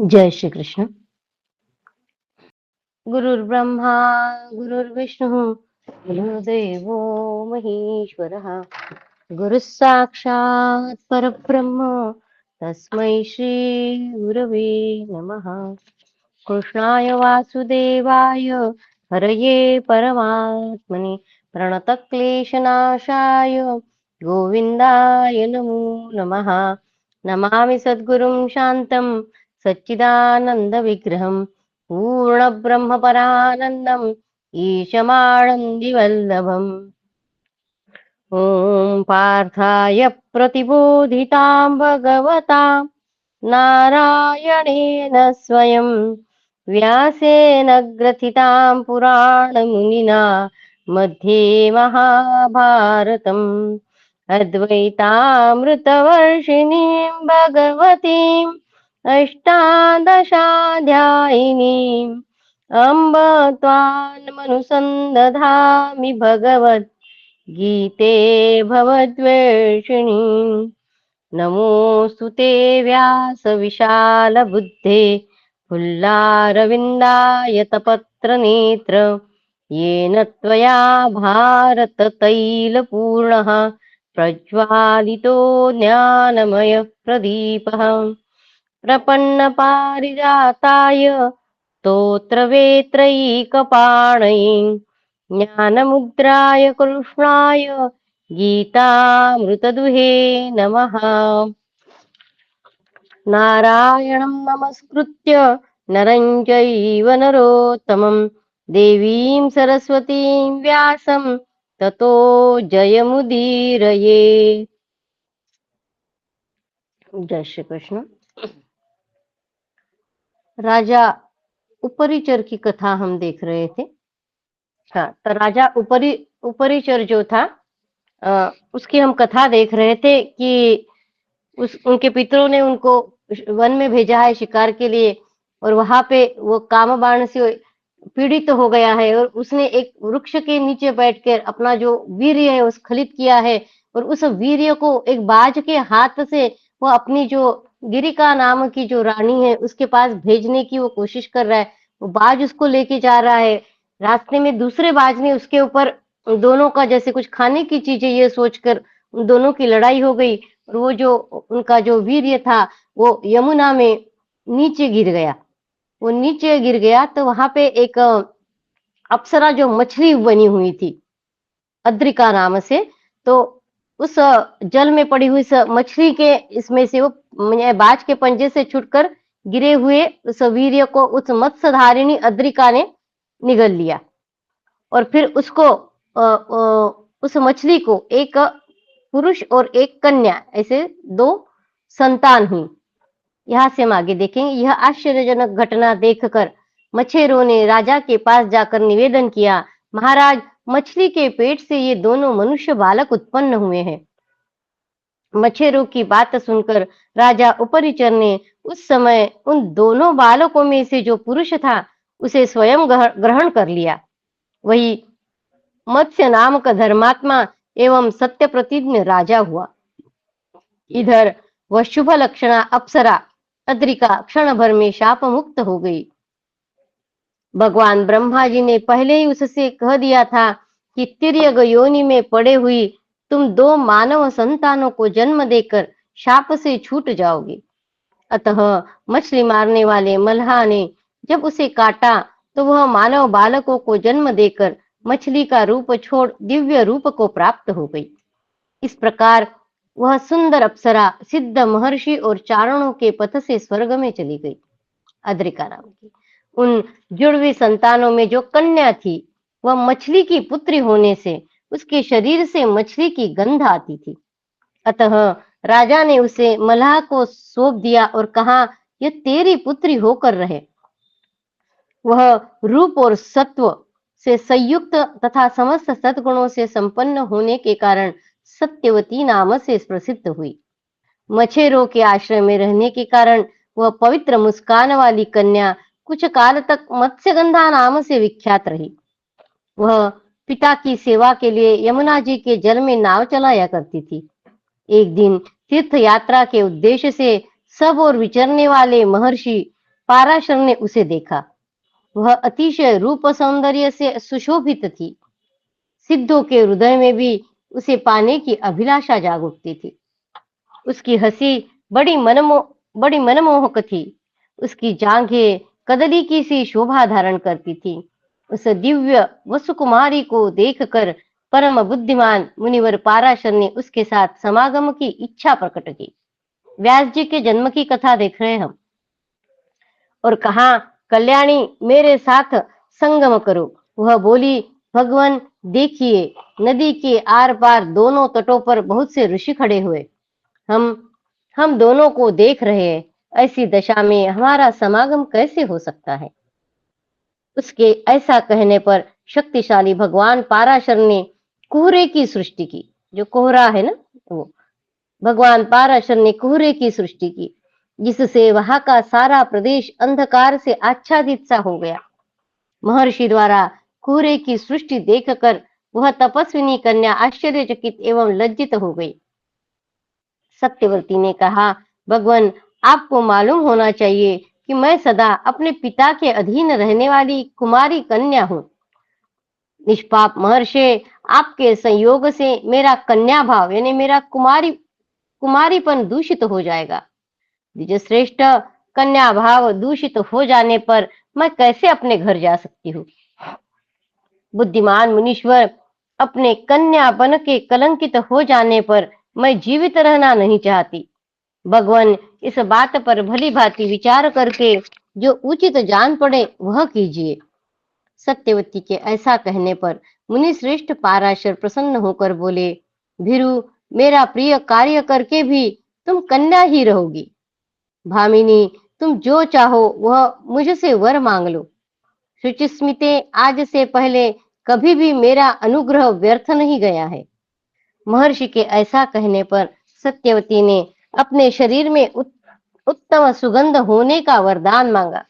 जय श्री कृष्ण। गुरुर्ब्रह्मा गुरुर्विष्णुः गुरुर्देवो महेश्वरः गुरुः साक्षात् परब्रह्म तस्मै श्री गुरवे नमः। कृष्णाय वासुदेवाय हरये परमात्मने प्रणतक्लेशनाशाय गोविन्दाय नमो नमः। नमामि सद्गुरुं शान्तं सच्चिदानन्दविग्रहं पूर्णब्रह्मपरानन्दम् ईशमानन्दिवल्लभम्। ॐ पार्थाय प्रतिबोधितां भगवता नारायणेन स्वयं व्यासेन ग्रथितां पुराणमुनिना मध्ये महाभारतम् अद्वैतामृतवर्षिणीं भगवतीम् अष्टादशाध्यायिनीम् अम्ब त्वान्मनुसन्दधामि भगवद्गीते भवद्वेषिणीम्। नमोऽस्तु ते व्यासविशालबुद्धे फुल्लारविन्दायतपत्रनेत्र येन त्वया भारततैलपूर्णः प्रज्वालितो ज्ञानमयः प्रदीपः। प्रपन्नपारिजाताय स्तोत्रवेत्रैकपाणये ज्ञानमुद्राय कृष्णाय गीतामृतदुहे नमः। नारायणं नमस्कृत्य नरं चैव नरोत्तमं देवीं सरस्वतीं व्यासं ततो जयमुदीरये। जय श्री कृष्ण। राजा उपरिचर की कथा हम देख रहे थे। हाँ, तो राजा उपरिचर जो था उसकी हम कथा देख रहे थे कि उनके पितरों ने उनको वन में भेजा है शिकार के लिए, और वहां पे वो कामबाण से पीड़ित हो गया है, और उसने एक वृक्ष के नीचे बैठकर अपना जो वीर्य है वो स्खलित किया है, और उस वीर्य को एक बाज के हाथ से वो अपनी जो गिरिका नाम की जो रानी है उसके पास भेजने की वो कोशिश कर रहा है। वो बाज उसको लेके जा रहा है। रास्ते में दूसरे बाज ने उसके ऊपर दोनों का जैसे कुछ खाने की चीजें ये सोचकर उन दोनों की लड़ाई हो गई, और वो जो उनका जो वीर्य था वो यमुना में नीचे गिर गया। वो नीचे गिर गया तो वहां पे एक अप्सरा जो मछली बनी हुई थी अद्रिका नाम से, तो उस जल में पड़ी हुई मछली के इसमें से वो बाज के पंजे से छुटकर गिरे हुए उस वीर्य को उस मत्स्यधारिणी अद्रिका ने निगल लिया, और फिर उसको उस मछली को एक पुरुष और एक कन्या ऐसे दो संतान हुई। यहाँ से हम आगे देखेंगे। यह आश्चर्यजनक घटना देखकर मछेरों ने राजा के पास जाकर निवेदन किया, महाराज, मछली के पेट से ये दोनों मनुष्य बालक उत्पन्न हुए हैं। मछेरों की बात सुनकर राजा उपरिचर ने उस समय उन दोनों बालकों में से जो पुरुष था उसे स्वयं ग्रहण कर लिया। वही मत्स्य नाम का धर्मात्मा एवं सत्य प्रतिज्ञ राजा हुआ। इधर वह शुभ लक्षणा अप्सरा अद्रिका क्षण भर में शाप मुक्त हो गई। भगवान ब्रह्मा जी ने पहले ही उससे कह दिया था कि तिर्यक योनि में पड़े हुई तुम दो मानव संतानों को जन्म देकर शाप से छूट जाओगे। अतः मछली मारने वाले मल्हा ने जब उसे काटा तो वह मानव बालकों को जन्म देकर मछली का रूप छोड़ दिव्य रूप को प्राप्त हो गई। इस प्रकार वह सुंदर अप्सरा सिद्ध महर्षि और चारणों के पथ से स्वर्ग में चली गई। अद्रिका नाम की उन जुड़वी संतानों में जो कन्या थी वह मछली की पुत्री होने से उसके शरीर से मछली की गंध आती थी। अतः राजा ने उसे मल्लाह को सौंप दिया और कहा, यह तेरी पुत्री होकर रहे। वह रूप और सत्व से संयुक्त तथा समस्त सद्गुणों से संपन्न होने के कारण सत्यवती नाम से प्रसिद्ध हुई। मछेरों के आश्रय में रहने के कारण वह पवित्र मुस्कान वाली कन्या कुछ काल तक मत्स्यगंधा नाम से विख्यात रही। वह पिता की सेवा के लिए यमुना जी के जल में नाव चलाया करती थी। एक दिन तीर्थ यात्रा के उद्देश्य से सब और विचरने वाले महर्षि पाराशर ने उसे देखा। वह अतिशय रूप सौंदर्य से सुशोभित थी। सिद्धों के हृदय में भी उसे पाने की अभिलाषा जाग उठती थी। उसकी हंसी बड़ी मनमोहक थी। उसकी जांघें कदली की सी शोभा धारण करती थी। उस दिव्य वसुकुमारी को देखकर परम बुद्धिमान मुनिवर पाराशर ने उसके साथ समागम की इच्छा प्रकट की। व्यास जी के जन्म की कथा देख रहे हैं हम, और कहा, कल्याणी मेरे साथ संगम करो। वह बोली, भगवान देखिए, नदी के आर पार दोनों तटों पर बहुत से ऋषि खड़े हुए। हम हम दोनों को देख रहे हैं। ऐसी दशा में हमारा समागम कैसे हो सकता है? उसके ऐसा कहने पर शक्तिशाली भगवान पाराशर ने कोहरे की सृष्टि की। जो कोहरा है ना, वो भगवान पाराशर ने कोहरे की सृष्टि की, जिससे वहां का सारा प्रदेश अंधकार से आच्छादित सा हो गया। महर्षि द्वारा कोहरे की सृष्टि देखकर वह तपस्विनी कन्या आश्चर्यचकित एवं लज्जित हो गई। सत्यवती ने कहा, भगवान, आपको मालूम होना चाहिए कि मैं सदा अपने पिता के अधीन रहने वाली कुमारी कन्या हूँ। निष्पाप महर्षि, आपके संयोग से मेरा कन्या भाव यानी मेरा कुमारीपन दूषित हो जाएगा। द्विजश्रेष्ठ, कन्या भाव दूषित हो जाने पर मैं कैसे अपने घर जा सकती हूँ? बुद्धिमान मुनीश्वर, अपने कन्यापन के कलंकित हो जाने पर मैं जीवित रहना नहीं चाहती। भगवान, इस बात पर भली भांति विचार करके जो उचित जान पड़े वह कीजिए। सत्यवती के ऐसा कहने पर मुनि श्रेष्ठ पाराशर प्रसन्न होकर बोले, भीरु, मेरा प्रिय कार्य करके भी तुम कन्या ही रहोगी। भामिनी, तुम जो चाहो वह मुझसे वर मांग लो। शुचिस्मिते, आज से पहले कभी भी मेरा अनुग्रह व्यर्थ नहीं गया है। महर्षि के ऐसा कहने पर सत्यवती ने अपने शरीर में उत्तम सुगंध होने का वरदान मांगा।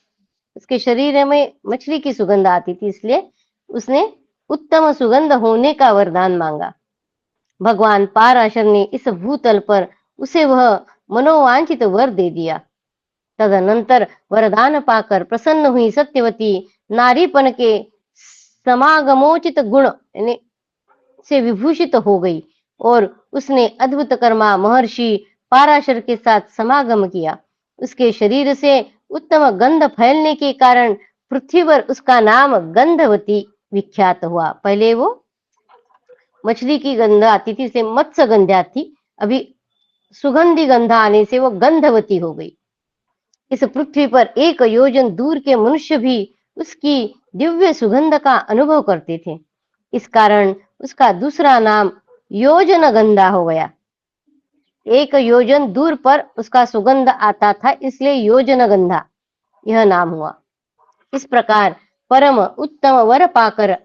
उसके शरीर में मछली की सुगंध आती थी, इसलिए उसने उत्तम सुगंध होने का वरदान मांगा। भगवान पाराशर ने इस भूतल पर उसे वह मनोवांछित वर दे दिया। तदनंतर वरदान पाकर प्रसन्न हुई सत्यवती नारीपन के समागमोचित गुण से विभूषित हो गई और उसने अद्भुत कर्मा महर्षि पाराशर के साथ समागम किया। उसके शरीर से उत्तम गंध फैलने के कारण पृथ्वी पर उसका नाम गंधवती विख्यात हुआ। पहले वो मछली की गंध आती थी, इसे मत्स्य गंधा थी, अभी सुगंधी गंध आने से वो गंधवती हो गई। इस पृथ्वी पर 1 योजन दूर के मनुष्य भी उसकी दिव्य सुगंध का अनुभव करते थे। इस कारण उसका दूसरा नाम योजन गंधा हो गया। 1 योजन दूर पर उसका सुगंध आता था, इसलिए योजन गंधा यह नाम हुआ। इस प्रकार परम उत्तम वर पाकर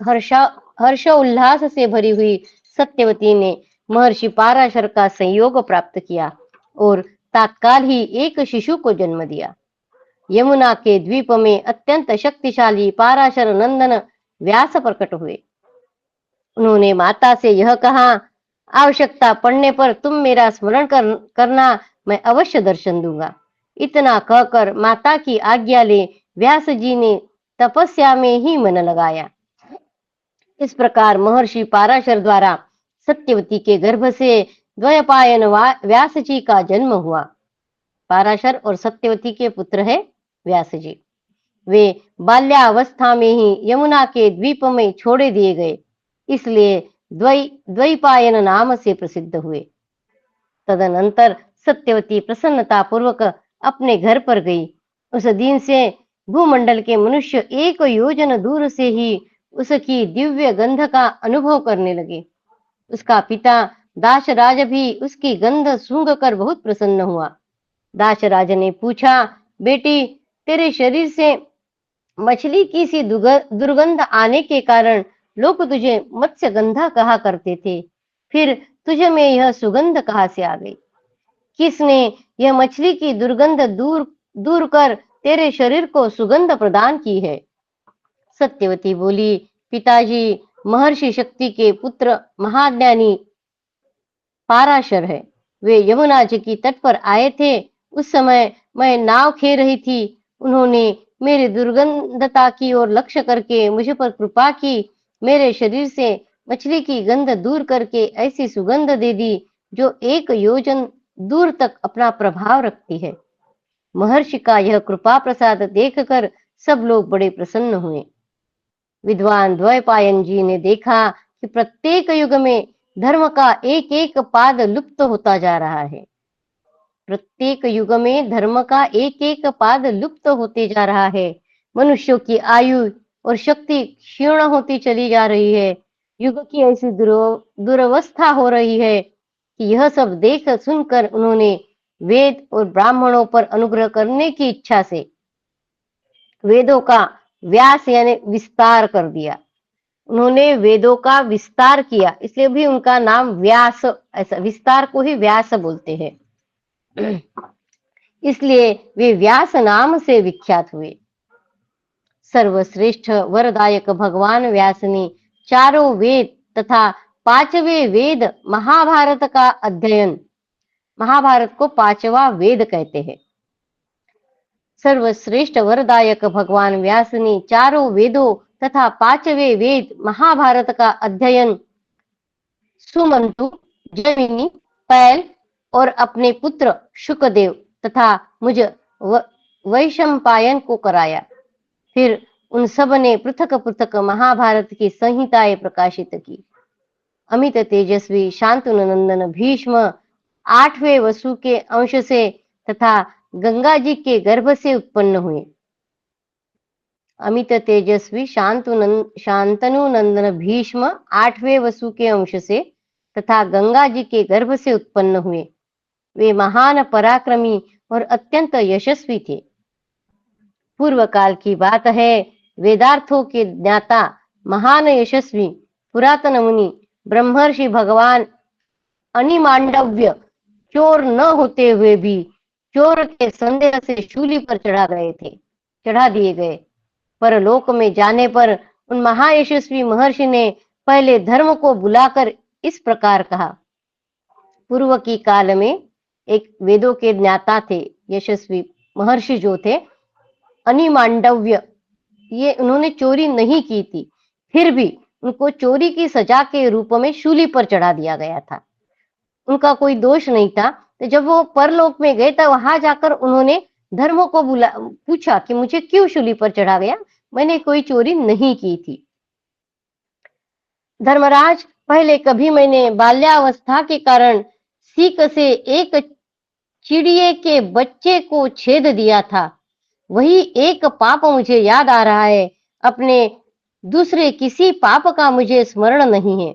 हर्ष उल्लास से भरी हुई सत्यवती ने महर्षि पाराशर का संयोग प्राप्त किया और तत्काल ही एक शिशु को जन्म दिया। यमुना के द्वीप में अत्यंत शक्तिशाली पाराशर नंदन व्यास प्रकट हुए। उन्होंने माता से यह कहा, आवश्यकता पड़ने पर तुम मेरा स्मरण करना, मैं अवश्य दर्शन दूंगा। इतना कहकर माता की आज्ञा ले व्यास जी ने तपस्या में ही मन लगाया। इस प्रकार महर्षि पाराशर द्वारा सत्यवती के गर्भ से द्वयपायन व्यास जी का जन्म हुआ। पाराशर और सत्यवती के पुत्र है व्यास जी। वे बाल्यावस्था में ही यमुना के द्वीप में छोड़े दिए गए, इसलिए द्वैपायन नाम से प्रसिद्ध हुए। तदनंतर सत्यवती प्रसन्नता पूर्वक अपने घर पर गई। उस दिन से भूमंडल के मनुष्य 1 योजन दूर से ही उसकी दिव्य गंध का अनुभव करने लगे। उसका पिता दाशराज भी उसकी गंध सूंघ कर बहुत प्रसन्न हुआ। दाशराज ने पूछा, बेटी, तेरे शरीर से मछली की सी दुर्गंध आने के कारण लोग तुझे मत्स्य गंधा कहा करते थे, फिर तुझे में यह सुगंध कहाँ से आ गई? किसने यह मछली की दुर्गंध दूर कर तेरे शरीर को सुगंध प्रदान की है? सत्यवती बोली, पिताजी, महर्षि शक्ति के पुत्र महाज्ञानी पाराशर है। वे यमुना जी की तट पर आए थे। उस समय मैं नाव खे रही थी उन्होंने मेरी दुर्गंधता की ओर लक्ष्य करके मुझ पर कृपा की, मेरे शरीर से मछली की गंध दूर करके ऐसी सुगंध दे दी जो 1 योजन दूर तक अपना प्रभाव रखती है। महर्षि का यह कृपा प्रसाद देखकर सब लोग बड़े प्रसन्न हुए। विद्वान द्वैपायन जी ने देखा कि प्रत्येक युग में धर्म का एक एक पाद लुप्त होता जा रहा है। प्रत्येक युग में धर्म का एक एक पाद लुप्त होते जा रहा है। मनुष्यों की आयु और शक्ति क्षीण होती चली जा रही है। युग की ऐसी दुरवस्था हो रही है कि यह सब देख सुनकर उन्होंने वेद और ब्राह्मणों पर अनुग्रह करने की इच्छा से वेदों का व्यास यानी विस्तार कर दिया। उन्होंने वेदों का विस्तार किया, इसलिए भी उनका नाम व्यास, ऐसा विस्तार को ही व्यास बोलते हैं। इसलिए वे व्यास नाम से विख्यात हुए। सर्वश्रेष्ठ वरदायक भगवान व्यास ने चारों वेद तथा 5वें वेद महाभारत का अध्ययन, महाभारत को 5वां वेद कहते हैं। सर्वश्रेष्ठ वरदायक भगवान व्यास ने चारों वेदों तथा 5वें वेद महाभारत का अध्ययन सुमंतु, जैमिनी, पैल और अपने पुत्र शुकदेव तथा मुझ वैशंपायन को कराया। फिर उन सब ने पृथक पृथक महाभारत की संहिताएं प्रकाशित की। अमित तेजस्वी शांतनु नंदन भीष्म 8वें वसु के अंश से तथा गंगा जी के गर्भ से उत्पन्न हुए। अमित तेजस्वी शांतनु नंदन भीष्म 8वें वसु के अंश से तथा गंगा जी के गर्भ से उत्पन्न हुए। वे महान पराक्रमी और अत्यंत यशस्वी थे। पूर्व काल की बात है, वेदार्थों के ज्ञाता महान यशस्वी पुरातन मुनि ब्रह्मर्षि भगवान अनिमांडव्य चोर न होते हुए भी चोर के संदेह से शूली पर चढ़ा दिए गए। परलोक में जाने पर उन महायशस्वी महर्षि ने पहले धर्म को बुलाकर इस प्रकार कहा। पूर्व की काल में एक वेदों के ज्ञाता थे, यशस्वी महर्षि जो थे, अनिमांडव्य, ये उन्होंने चोरी नहीं की थी, फिर भी उनको चोरी की सजा के रूप में शूली पर चढ़ा दिया गया था। उनका कोई दोष नहीं था। तो जब वो परलोक में गए तो वहां जाकर उन्होंने धर्म को पूछा कि मुझे क्यों शूली पर चढ़ा गया, मैंने कोई चोरी नहीं की थी। धर्मराज, पहले कभी मैंने बाल्यावस्था के कारण सीक से एक चिड़िए के बच्चे को छेद दिया था, वही एक पाप मुझे याद आ रहा है। अपने दूसरे किसी पाप का मुझे स्मरण नहीं है।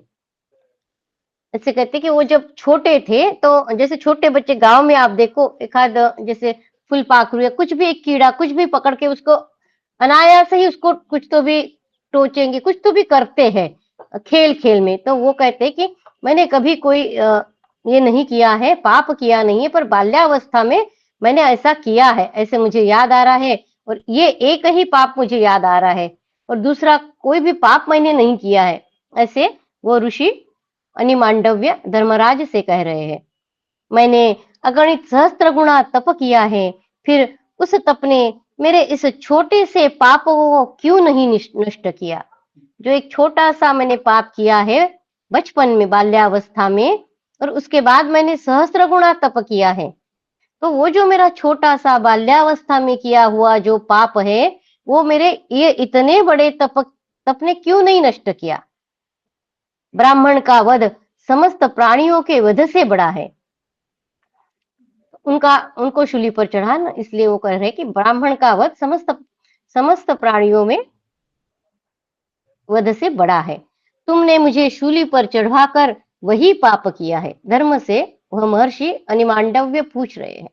ऐसे कहते कि वो जब छोटे थे तो जैसे छोटे बच्चे गांव में आप देखो, एक आध जैसे फूल पाखरू या कुछ भी एक कीड़ा कुछ भी पकड़ के उसको अनायास ही उसको कुछ तो भी टोचेंगे, कुछ तो भी करते हैं खेल खेल में। तो वो कहते कि मैंने कभी कोई ये नहीं किया है, पाप किया नहीं है, पर बाल्यावस्था में मैंने ऐसा किया है, ऐसे मुझे याद आ रहा है। और ये एक ही पाप मुझे याद आ रहा है और दूसरा कोई भी पाप मैंने नहीं किया है, ऐसे वो ऋषि अनिमांडव्य धर्मराज से कह रहे हैं। मैंने अगणित सहस्त्र गुणा तप किया है, फिर उस तप ने मेरे इस छोटे से पाप को क्यों नहीं नष्ट किया। जो एक छोटा सा मैंने पाप किया है बचपन में, बाल्यावस्था में, और उसके बाद मैंने सहस्त्र गुणा तप किया है, तो वो जो मेरा छोटा सा बाल्यावस्था में किया हुआ जो पाप है, वो मेरे ये इतने बड़े तप ने क्यों नहीं नष्ट किया। ब्राह्मण का वध समस्त प्राणियों के वध से बड़ा है। उनको शूली पर चढ़ा ना, इसलिए वो कह रहे कि ब्राह्मण का वध समस्त प्राणियों में वध से बड़ा है। तुमने मुझे शूली पर चढ़ाकर वही पाप किया है। धर्म से वह महर्षि अनिमांडव्य पूछ रहे हैं,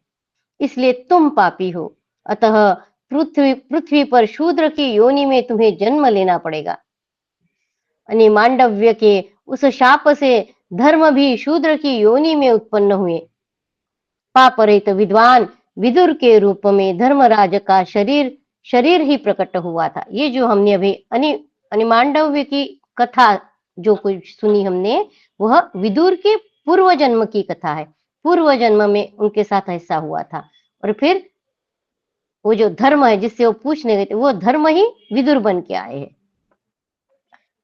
इसलिए तुम पापी हो, अतः पृथ्वी पर शूद्र की योनि में तुम्हें जन्म लेना पड़ेगा। अनिमांडव्य के उस शाप से धर्म भी शूद्र की योनि में उत्पन्न हुए। पाप रहित विद्वान विदुर के रूप में धर्मराज का शरीर ही प्रकट हुआ था। ये जो हमने अभी अनिमांडव्य की कथा जो कुछ सुनी हमने, वह विदुर के पूर्व जन्म की कथा है। पूर्व जन्म में उनके साथ ऐसा हुआ था और फिर वो जो धर्म है जिससे वो पूछने गए थे, वो धर्म ही विदुर बन के आए हैं।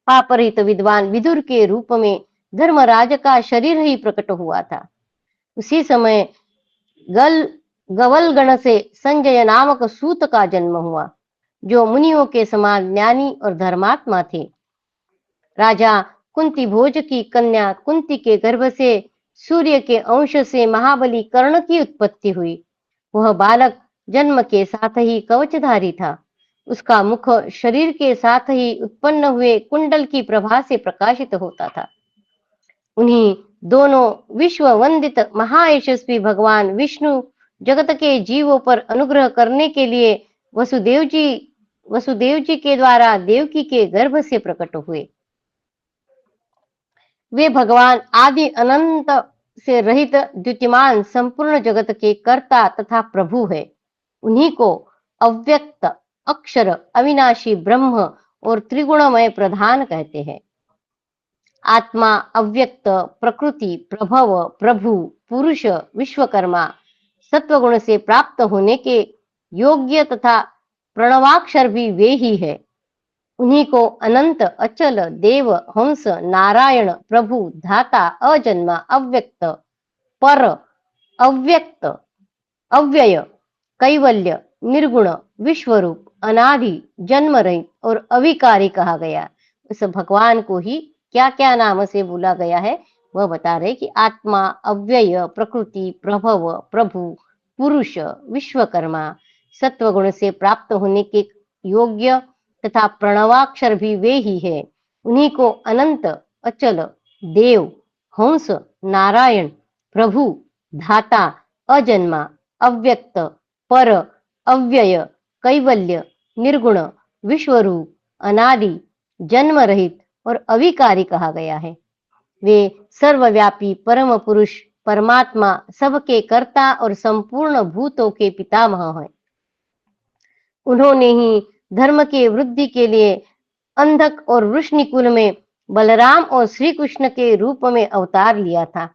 पापरहित विद्वान विदुर के रूप में धर्मराज का शरीर ही प्रकट हुआ था। उसी समय गल गवल गण से संजय नामक सूत का जन्म हुआ, जो मुनियों के समान ज्ञानी और धर्मात्मा थे। राजा कुंती भोज की कन्या कुंती के गर्भ से सूर्य के अंश से महाबली कर्ण की उत्पत्ति हुई। वह बालक जन्म के साथ ही कवचधारी था। उसका मुख शरीर के साथ ही उत्पन्न हुए कुंडल की प्रभा से प्रकाशित होता था। उन्हीं दोनों विश्व वंदित महायशस्वी भगवान विष्णु जगत के जीवों पर अनुग्रह करने के लिए वसुदेव जी के द्वारा देवकी के गर्भ से प्रकट हुए। वे भगवान आदि अनंत से रहित द्युतिमान संपूर्ण जगत के कर्ता तथा प्रभु है। उन्हीं को अव्यक्त अक्षर अविनाशी ब्रह्म और त्रिगुणमय प्रधान कहते हैं। आत्मा अव्यक्त प्रकृति प्रभव प्रभु पुरुष विश्वकर्मा सत्वगुण से प्राप्त होने के योग्य तथा प्रणवाक्षर भी वे ही है। उन्हीं को अनंत अचल देव हंस नारायण प्रभु धाता अजन्मा अव्यक्त पर अव्यक्त अव्यय कैवल्य निर्गुण विश्वरूप अनादि जन्म रहित और अविकारी कहा गया। उस भगवान को ही क्या क्या नाम से बोला गया है वह बता रहे कि आत्मा अव्यय प्रकृति प्रभव प्रभु पुरुष विश्वकर्मा सत्वगुण से प्राप्त होने के योग्य तथा प्रणवाक्षर भी वे ही है। उन्हीं को अनंत अचल देव हंस नारायण प्रभु धाता अजन्मा अव्यक्त पर अव्यय कैवल्य निर्गुण विश्वरूप अनादि जन्म रहित और अविकारी कहा गया है। वे सर्वव्यापी परम पुरुष परमात्मा सबके कर्ता और संपूर्ण भूतों के पितामह हैं। उन्होंने ही धर्म के वृद्धि के लिए अंधक और वृष्णिकुल में बलराम और श्री कृष्ण के रूप में अवतार लिया था।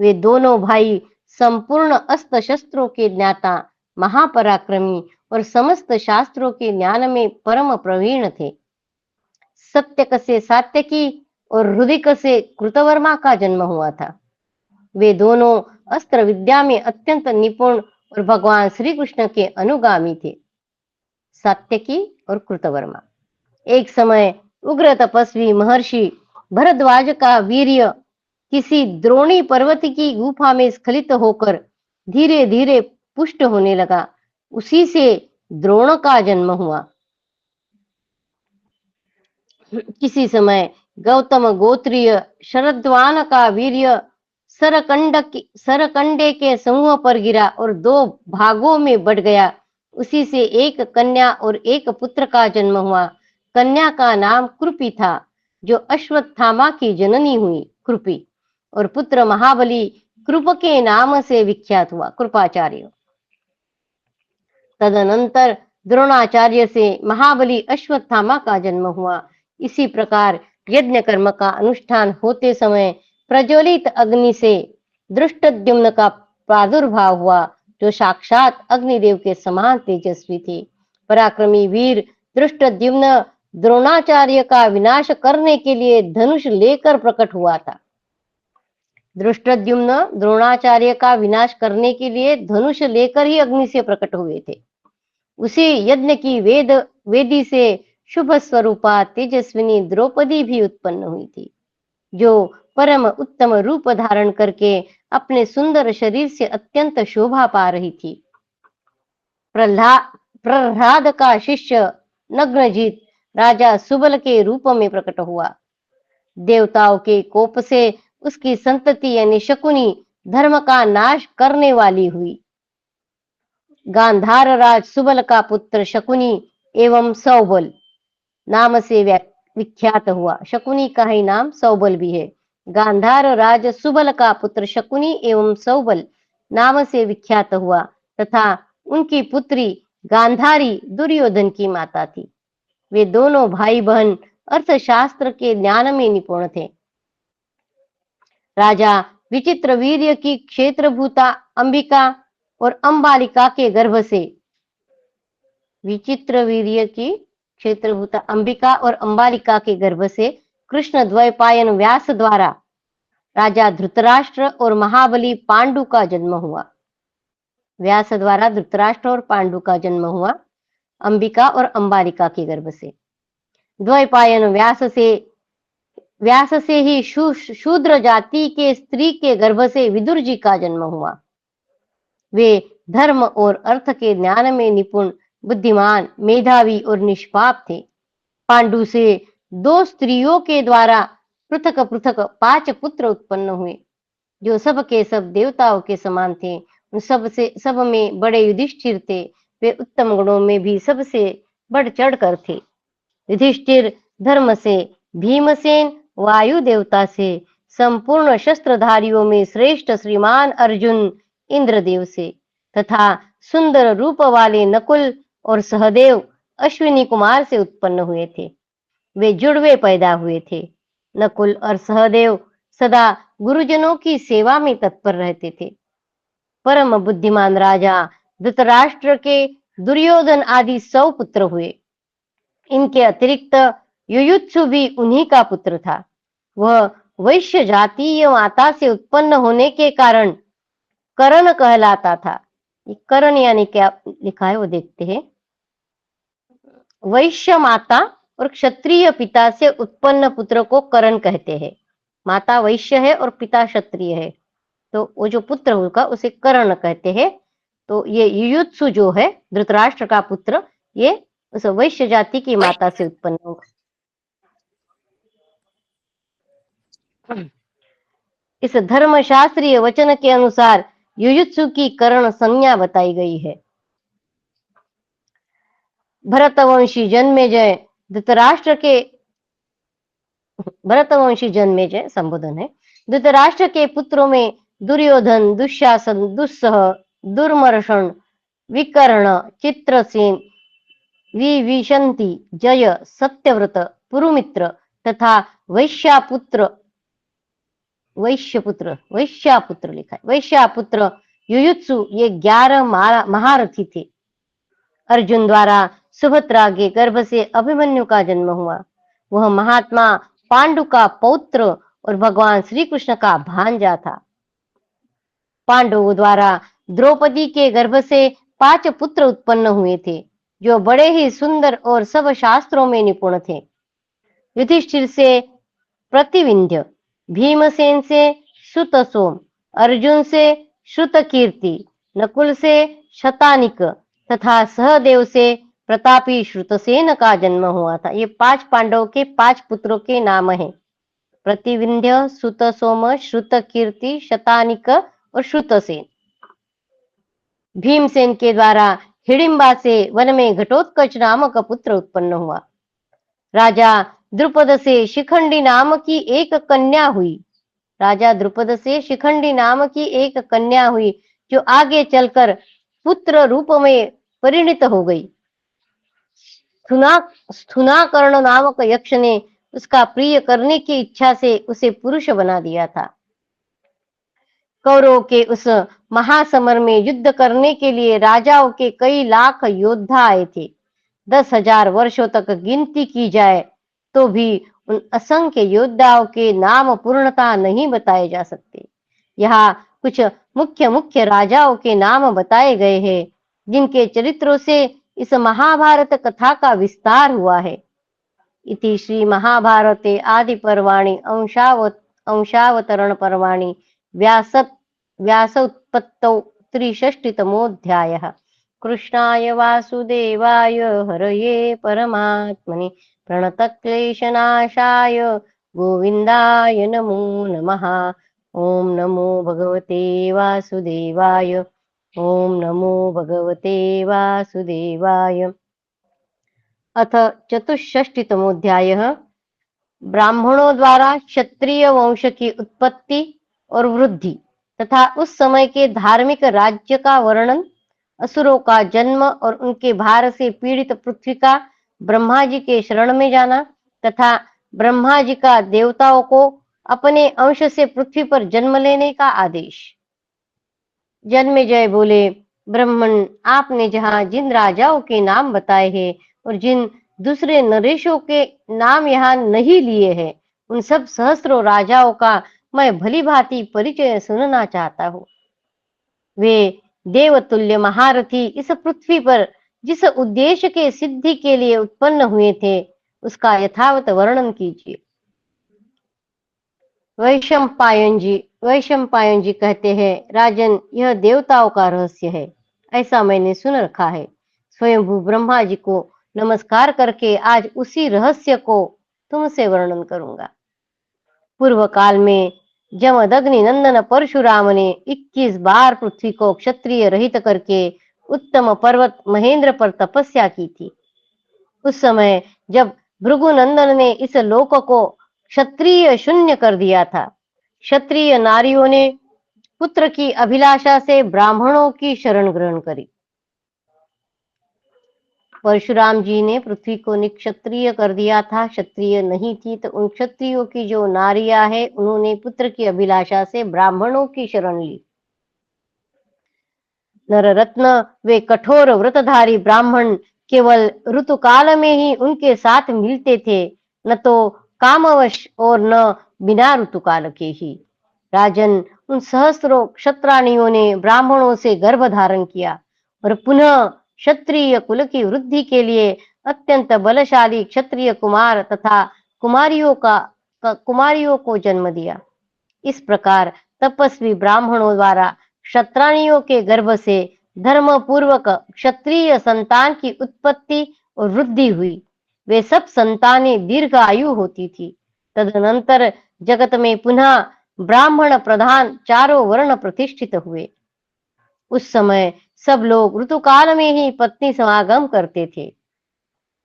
वे दोनों भाई संपूर्ण अस्त्र शस्त्रों के ज्ञाता महापराक्रमी और समस्त शास्त्रों के ज्ञान में परम प्रवीण थे। सत्यक से सात्यकी और रुदिक से कृतवर्मा का जन्म हुआ था। वे दोनों अस्त्र विद्या में अत्यंत निपुण और भगवान श्री कृष्ण के अनुगामी थे। सात्यकी और कृतवर्मा एक समय उग्र तपस्वी महर्षि भरद्वाज का वीर्य किसी द्रोणी पर्वत की गुफा में स्खलित होकर धीरे धीरे पुष्ट होने लगा। उसी से द्रोण का जन्म हुआ। किसी समय गौतम गोत्रीय शरद्वान का वीर्य सरकंडे के समूह पर गिरा और दो भागों में बट गया। उसी से एक कन्या और एक पुत्र का जन्म हुआ। कन्या का नाम कृपी था, जो अश्वत्थामा की जननी हुई कृपी, और पुत्र महाबली कृप के नाम से विख्यात हुआ कृपाचार्य। तदनंतर द्रोणाचार्य से महाबली अश्वत्थामा का जन्म हुआ। इसी प्रकार यज्ञ कर्म का अनुष्ठान होते समय प्रज्वलित अग्नि से दृष्टद्युम्न का प्रादुर्भाव हुआ, जो साक्षात अग्निदेव के समान तेजस्वी थे। पराक्रमी वीर दृष्टद्युम्न द्रोणाचार्य का विनाश करने के लिए धनुष लेकर प्रकट हुआ था। दृष्टद्युम्न द्रोणाचार्य का विनाश करने के लिए धनुष लेकर ही अग्नि से प्रकट हुए थे। उसी यज्ञ की वेदी से शुभ स्वरूपा तेजस्विनी द्रौपदी भी उत्पन्न हुई थी, जो परम उत्तम रूप धारण करके अपने सुंदर शरीर से अत्यंत शोभा पा रही थी। प्रह्लाद का शिष्य नग्नजीत राजा सुबल के रूप में प्रकट हुआ। देवताओं के कोप से उसकी संतति यानी शकुनी धर्म का नाश करने वाली हुई। गांधार राज सुबल का पुत्र शकुनी एवं सौबल नाम से विख्यात हुआ। शकुनी का ही नाम सौबल भी है। गांधार राज सुबल का पुत्र शकुनी एवं सौबल नाम से विख्यात हुआ तथा उनकी पुत्री गांधारी दुर्योधन की माता थी। वे दोनों भाई बहन अर्थशास्त्र के ज्ञान में निपुण थे। राजा विचित्र वीर्य की क्षेत्रभूता अंबिका और अंबालिका के गर्भ से विचित्र वीर्य की क्षेत्रभूता अंबिका और अंबालिका के गर्भ से कृष्ण द्वैपायन व्यास द्वारा राजा धृतराष्ट्र और महाबली पांडु का जन्म हुआ। व्यास द्वारा धृतराष्ट्र और पांडु का जन्म हुआ अंबिका और अंबालिका के गर्भ से। द्वैपायन व्यास से ही शूद्र जाति के स्त्री के गर्भ से विदुर जी का जन्म हुआ। वे धर्म और अर्थ के ज्ञान में निपुण, बुद्धिमान, मेधावी और निष्पाप थे। पांडु से 2 स्त्रियों के द्वारा पृथक पृथक 5 पुत्र उत्पन्न हुए, जो सब के सब देवताओं के समान थे। उन सब में बड़े युधिष्ठिर थे। वे उत्तम गुणों में भी सबसे बढ़ चढ़ कर थे। युधिष्ठिर धर्म से, भीमसेन वायु देवता से, संपूर्ण शस्त्रधारियों में श्रेष्ठ श्रीमान अर्जुन इंद्रदेव से तथा सुंदर रूप वाले नकुल और सहदेव अश्विनी कुमार से उत्पन्न हुए थे। वे जुड़वे पैदा हुए थे। नकुल और सहदेव सदा गुरुजनों की सेवा में तत्पर रहते थे। परम बुद्धिमान राजा धृतराष्ट्र के दुर्योधन आदि 100 पुत्र हुए। इनके अतिरिक्त युयुत्सु भी उन्हीं का पुत्र था। वह वैश्य जातीय माता से उत्पन्न होने के कारण करण कहलाता था। करण यानी क्या लिखा है वो देखते हैं। वैश्य माता और क्षत्रिय पिता से उत्पन्न पुत्र को करण कहते हैं। माता वैश्य है और पिता क्षत्रिय है, तो वो जो पुत्र होगा उसे करण कहते हैं। तो ये युयुत्सु जो है धृतराष्ट्र का पुत्र, ये उस वैश्य जाति की माता से उत्पन्न होगा। इस धर्मशास्त्रीय वचन के अनुसार युयुत्सु की करण संज्ञा बताई गई है। भरतवंशी जन्मेजय धृतराष्ट्र के संबोधन है। धृतराष्ट्र के पुत्रों में दुर्योधन, दुशासन, दुस्सह, दुर्मर्शन, विकर्ण, चित्रसेन, विविशंति, जय, सत्यव्रत, पुरुमित्र तथा वैश्यापुत्र लिखा है। वैश्यापुत्र युयुत्सु ये 11 महारथी थे। अर्जुन द्वारा सुभद्रा के गर्भ से अभिमन्यु का जन्म हुआ। वह महात्मा पांडु का पौत्र और भगवान श्री कृष्ण का भांजा था। पांडवों द्वारा द्रौपदी के गर्भ से 5 पुत्र उत्पन्न हुए थे, जो बड़े ही सुंदर और सब शास्त्रों में निपुण थे। युधिष्ठिर से प्रतिविंध्य, भीमसेन से श्रुतसोम, अर्जुन से श्रुतकीर्ति, नकुल से शतानिक तथा सहदेव से प्रतापी श्रुतसेन का जन्म हुआ था। ये 5 पांडवों के 5 पुत्रों के नाम हैं। प्रतिविंध्य, श्रुतसोम, श्रुतकीर्ति, शतानिक और श्रुतसेन। भीमसेन के द्वारा हिडिंबा से वन में घटोत्कच नामक पुत्र उत्पन्न हुआ। राजा द्रुपद से शिखंडी नाम की एक कन्या हुई, जो आगे चलकर पुत्र रूप में परिणित हो गई। स्थूनाकर्ण नामक यक्ष ने उसका प्रिय करने की इच्छा से उसे पुरुष बना दिया था। कौरवों के उस महासमर में युद्ध करने के लिए राजाओं के कई लाख योद्धा आए थे। 10,000 वर्षों तक गिनती की जाए तो भी उन असंख्य योद्धाओं के नाम पूर्णतः नहीं बताए जा सकते। यहाँ कुछ मुख्य राजाओं के नाम बताए गए हैं, जिनके चरित्रों से इस महाभारत कथा का विस्तार हुआ है। इति श्री महाभारते आदि पर्वाणि अंशावतरण पर्वाणि व्यास उत्पत्तौ 63तमोऽध्यायः। कृष्णाय वासुदेवाय हरये परमात्मने प्रणतक्लेशनाशाय गोविन्दाय नमो नमः। ओम नमो भगवते वासुदेवाय। ओम नमो भगवते वासुदेवाय। अथ 64तमोऽध्यायः। ब्राह्मणों द्वारा क्षत्रिय वंश की उत्पत्ति और वृद्धि तथा उस समय के धार्मिक राज्य का वर्णन, असुरों का जन्म और उनके भार से पीड़ित पृथ्वी का ब्रह्मा जी के शरण में जाना तथा ब्रह्मा जी का देवताओं को अपने अंश से पृथ्वी पर जन्म लेने का आदेश। जन्मेजय बोले, ब्राह्मण, आपने जहाँ जिन राजाओं के नाम बताए हैं और जिन दूसरे नरेशों के नाम यहाँ नहीं लिए हैं, उन सब सहस्त्रों राजाओं का मैं भली भांति परिचय सुनना चाहता हूँ। वे देवतुल्य महारथी इस पृथ्वी पर जिस उद्देश्य के सिद्धि के लिए उत्पन्न हुए थे, उसका यथावत वर्णन कीजिए। वैशंपायन जी कहते हैं, राजन, यह देवताओं का रहस्य है, ऐसा मैंने सुन रखा है। स्वयंभू ब्रह्मा जी को नमस्कार करके आज उसी रहस्य को तुमसे वर्णन करूंगा। पूर्व काल में जमदग्नि नंदन परशुराम ने 21 बार पृथ्वी को क्षत्रिय रहित करके उत्तम पर्वत महेंद्र पर तपस्या की थी। उस समय जब भृगुनंदन ने इस लोक को क्षत्रिय शून्य कर दिया था, क्षत्रिय नारियों ने पुत्र की अभिलाषा से ब्राह्मणों की शरण ग्रहण करी। परशुराम जी ने पृथ्वी को निक्षत्रिय कर दिया था, क्षत्रिय नहीं थी, तो उन क्षत्रियों की जो नारियां है, उन्होंने पुत्र की अभिलाषा से ब्राह्मणों की शरण ली। नररत्न वे कठोर व्रतधारी ब्राह्मण केवल ऋतुकाल में ही उनके साथ मिलते थे, न तो कामवश और न बिना ऋतुकाल के ही। राजन, उन सहस्त्रों क्षत्राणियों ने ब्राह्मणों से गर्भ धारण किया और पुनः क्षत्रिय कुल की वृद्धि के लिए अत्यंत बलशाली क्षत्रिय कुमार तथा कुमारियों को जन्म दिया। इस प्रकार तपस्वी ब्राह्मणों द्वारा क्षत्राणियों के गर्भ से धर्म पूर्वक क्षत्रिय संतान की उत्पत्ति और वृद्धि हुई। वे सब संतानें दीर्घ आयु होती थी। तदनंतर जगत में पुनः ब्राह्मण प्रधान चारों वर्ण प्रतिष्ठित हुए। उस समय सब लोग ऋतुकाल में ही पत्नी समागम करते थे,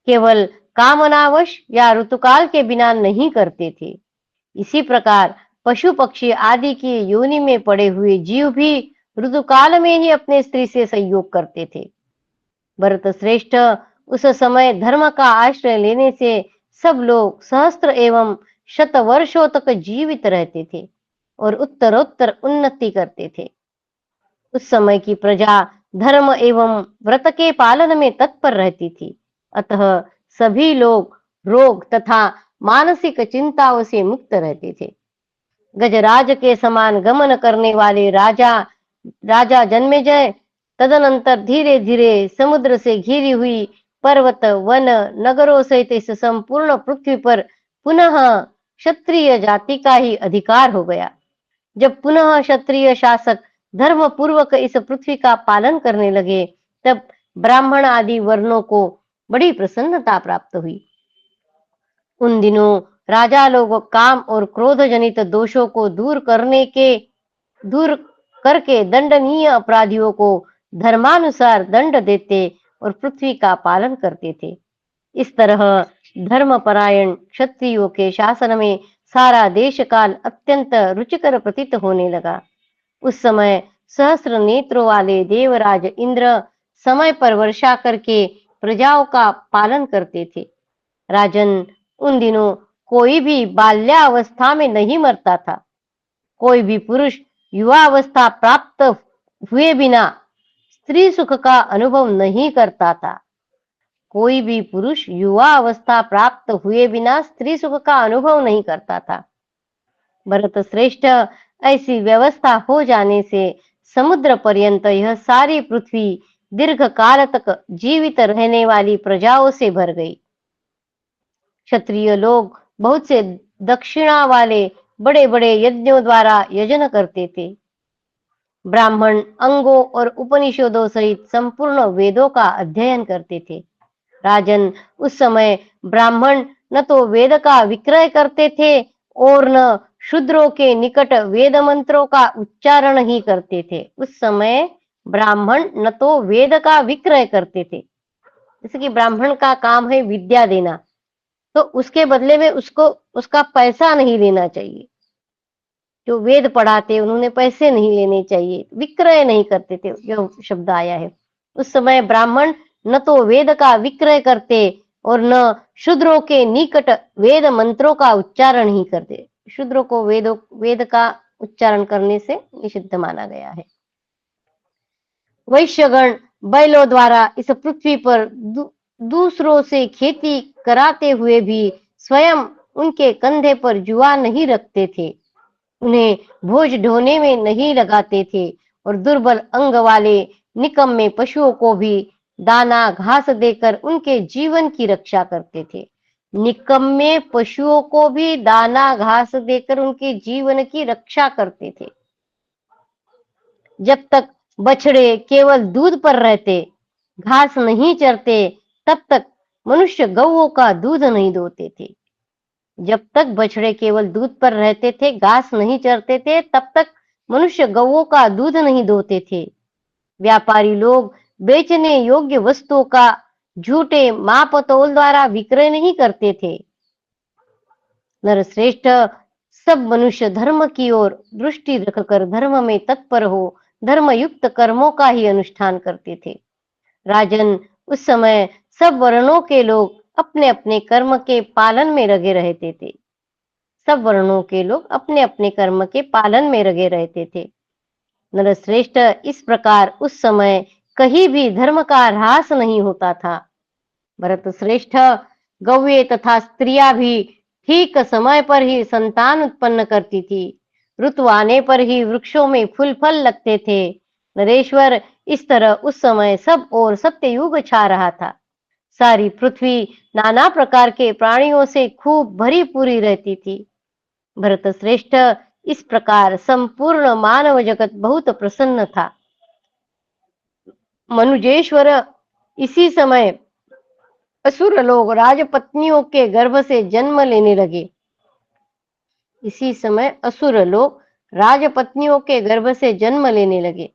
केवल कामनावश या ऋतुकाल के बिना नहीं करते थे। इसी प्रकार पशु पक्षी आदि की योनि में पड़े हुए जीव भी ऋतुकाल में ही अपने स्त्री से संयोग करते थे। भरत श्रेष्ठ, उस समय धर्म का आश्रय लेने से सब लोग सहस्त्र एवं शत वर्षों तक जीवित रहते थे और उत्तरोत्तर उन्नति करते थे। उस समय की प्रजा धर्म एवं व्रत के पालन में तत्पर रहती थी, अतः सभी लोग रोग तथा मानसिक चिंताओं से मुक्त रहते थे। गजराज के समान गमन करने वाले राजा जन्मेजय तदनंतर धीरे धीरे समुद्र से घिरी हुई पर्वत वन नगरों सहित इस संपूर्ण पृथ्वी पर पुनः क्षत्रिय जाति का ही अधिकार हो गया। जब पुनः क्षत्रिय शासक धर्म पूर्वक इस पृथ्वी का पालन करने लगे, तब ब्राह्मण आदि वर्णों को बड़ी प्रसन्नता प्राप्त हुई। उन दिनों राजा लोग काम और क्रोध जनित दोषों को दूर करके दंडनीय अपराधियों को धर्मानुसार दंड देते और पृथ्वी का पालन करते थे। इस तरह धर्मपरायण क्षत्रियों के शासन में सारा देश काल अत्यंत रुचिकर प्रतीत होने लगा। उस समय सहस्त्र नेत्रों वाले देवराज इंद्र समय पर वर्षा करके प्रजाओं का पालन करते थे। राजन, उन दिनों कोई भी बाल्यावस्था में नहीं मरता था। कोई भी पुरुष युवा अवस्था प्राप्त हुए बिना स्त्री सुख का अनुभव नहीं करता था। कोई भी पुरुष युवा अवस्था प्राप्त हुए बिना स्त्री सुख का अनुभव नहीं करता था। भरत श्रेष्ठ, ऐसी व्यवस्था हो जाने से समुद्र पर्यंत यह सारी पृथ्वी दीर्घ काल तक जीवित रहने वाली प्रजाओं से भर गई। क्षत्रिय लोग बहुत से दक्षिणा वाले बड़े बड़े यज्ञों द्वारा यजन करते थे। ब्राह्मण अंगों और उपनिषदों सहित संपूर्ण वेदों का अध्ययन करते थे। राजन, उस समय ब्राह्मण न तो वेद का विक्रय करते थे और न शूद्रों के निकट वेद मंत्रों का उच्चारण ही करते थे। उस समय ब्राह्मण न तो वेद का विक्रय करते थे, जैसे कि ब्राह्मण का काम है विद्या देना, तो उसके बदले में उसको उसका पैसा नहीं लेना चाहिए। जो वेद पढ़ाते उन्होंने पैसे नहीं लेने चाहिए, विक्रय नहीं करते थे, जो शब्द आया है। उस समय ब्राह्मण न तो वेद का विक्रय करते और न शूद्रों के निकट वेद मंत्रों का उच्चारण ही करते। शूद्रों को वेद का उच्चारण करने से निषिद्ध माना गया है। वैश्यगण बैलों द्वारा इस पृथ्वी पर दूसरों से खेती कराते हुए भी स्वयं उनके कंधे पर जुआ नहीं रखते थे, उन्हें बोझ ढोने में नहीं लगाते थे और दुर्बल अंग वाले निकम्मे पशुओं को भी दाना घास देकर उनके जीवन की रक्षा करते थे। निकम्मे पशुओं को भी दाना घास देकर उनके जीवन की रक्षा करते थे। जब तक बछड़े केवल दूध पर रहते, घास नहीं चरते, तब तक मनुष्य गौओं का दूध नहीं दोते थे। जब तक बछड़े केवल दूध पर रहते थे, घास नहीं चरते थे, तब तक मनुष्य गौओं का दूध नहीं दोते थे। व्यापारी लोग बेचने योग्य वस्तुओं का झूठे मापतोल द्वारा विक्रय नहीं करते थे। नरश्रेष्ठ, सब मनुष्य धर्म की ओर दृष्टि रखकर धर्म में तत्पर हो धर्मयुक्त कर्मों का ही अनुष्ठान करते थे। राजन, उस समय सब वर्णों के लोग अपने अपने कर्म के पालन में लगे रहते थे। सब वर्णों के लोग अपने अपने कर्म के पालन में लगे रहते थे। नरश्रेष्ठ, इस प्रकार उस समय कहीं भी धर्म का ह्रास नहीं होता था। भरत श्रेष्ठ, गौए तथा स्त्रियां भी ठीक समय पर ही संतान उत्पन्न करती थी। ऋतु आने पर ही वृक्षों में फूल फल लगते थे। नरेश्वर, इस तरह उस समय सब और सत्ययुग छा रहा था। सारी पृथ्वी नाना प्रकार के प्राणियों से खूब भरी पूरी रहती थी। भरत श्रेष्ठ, इस प्रकार संपूर्ण मानव जगत बहुत प्रसन्न था। मनुजेश्वर, इसी समय असुर लोग राजपत्नियों के गर्भ से जन्म लेने लगे। इसी समय असुर लोग राजपत्नियों के गर्भ से जन्म लेने लगे।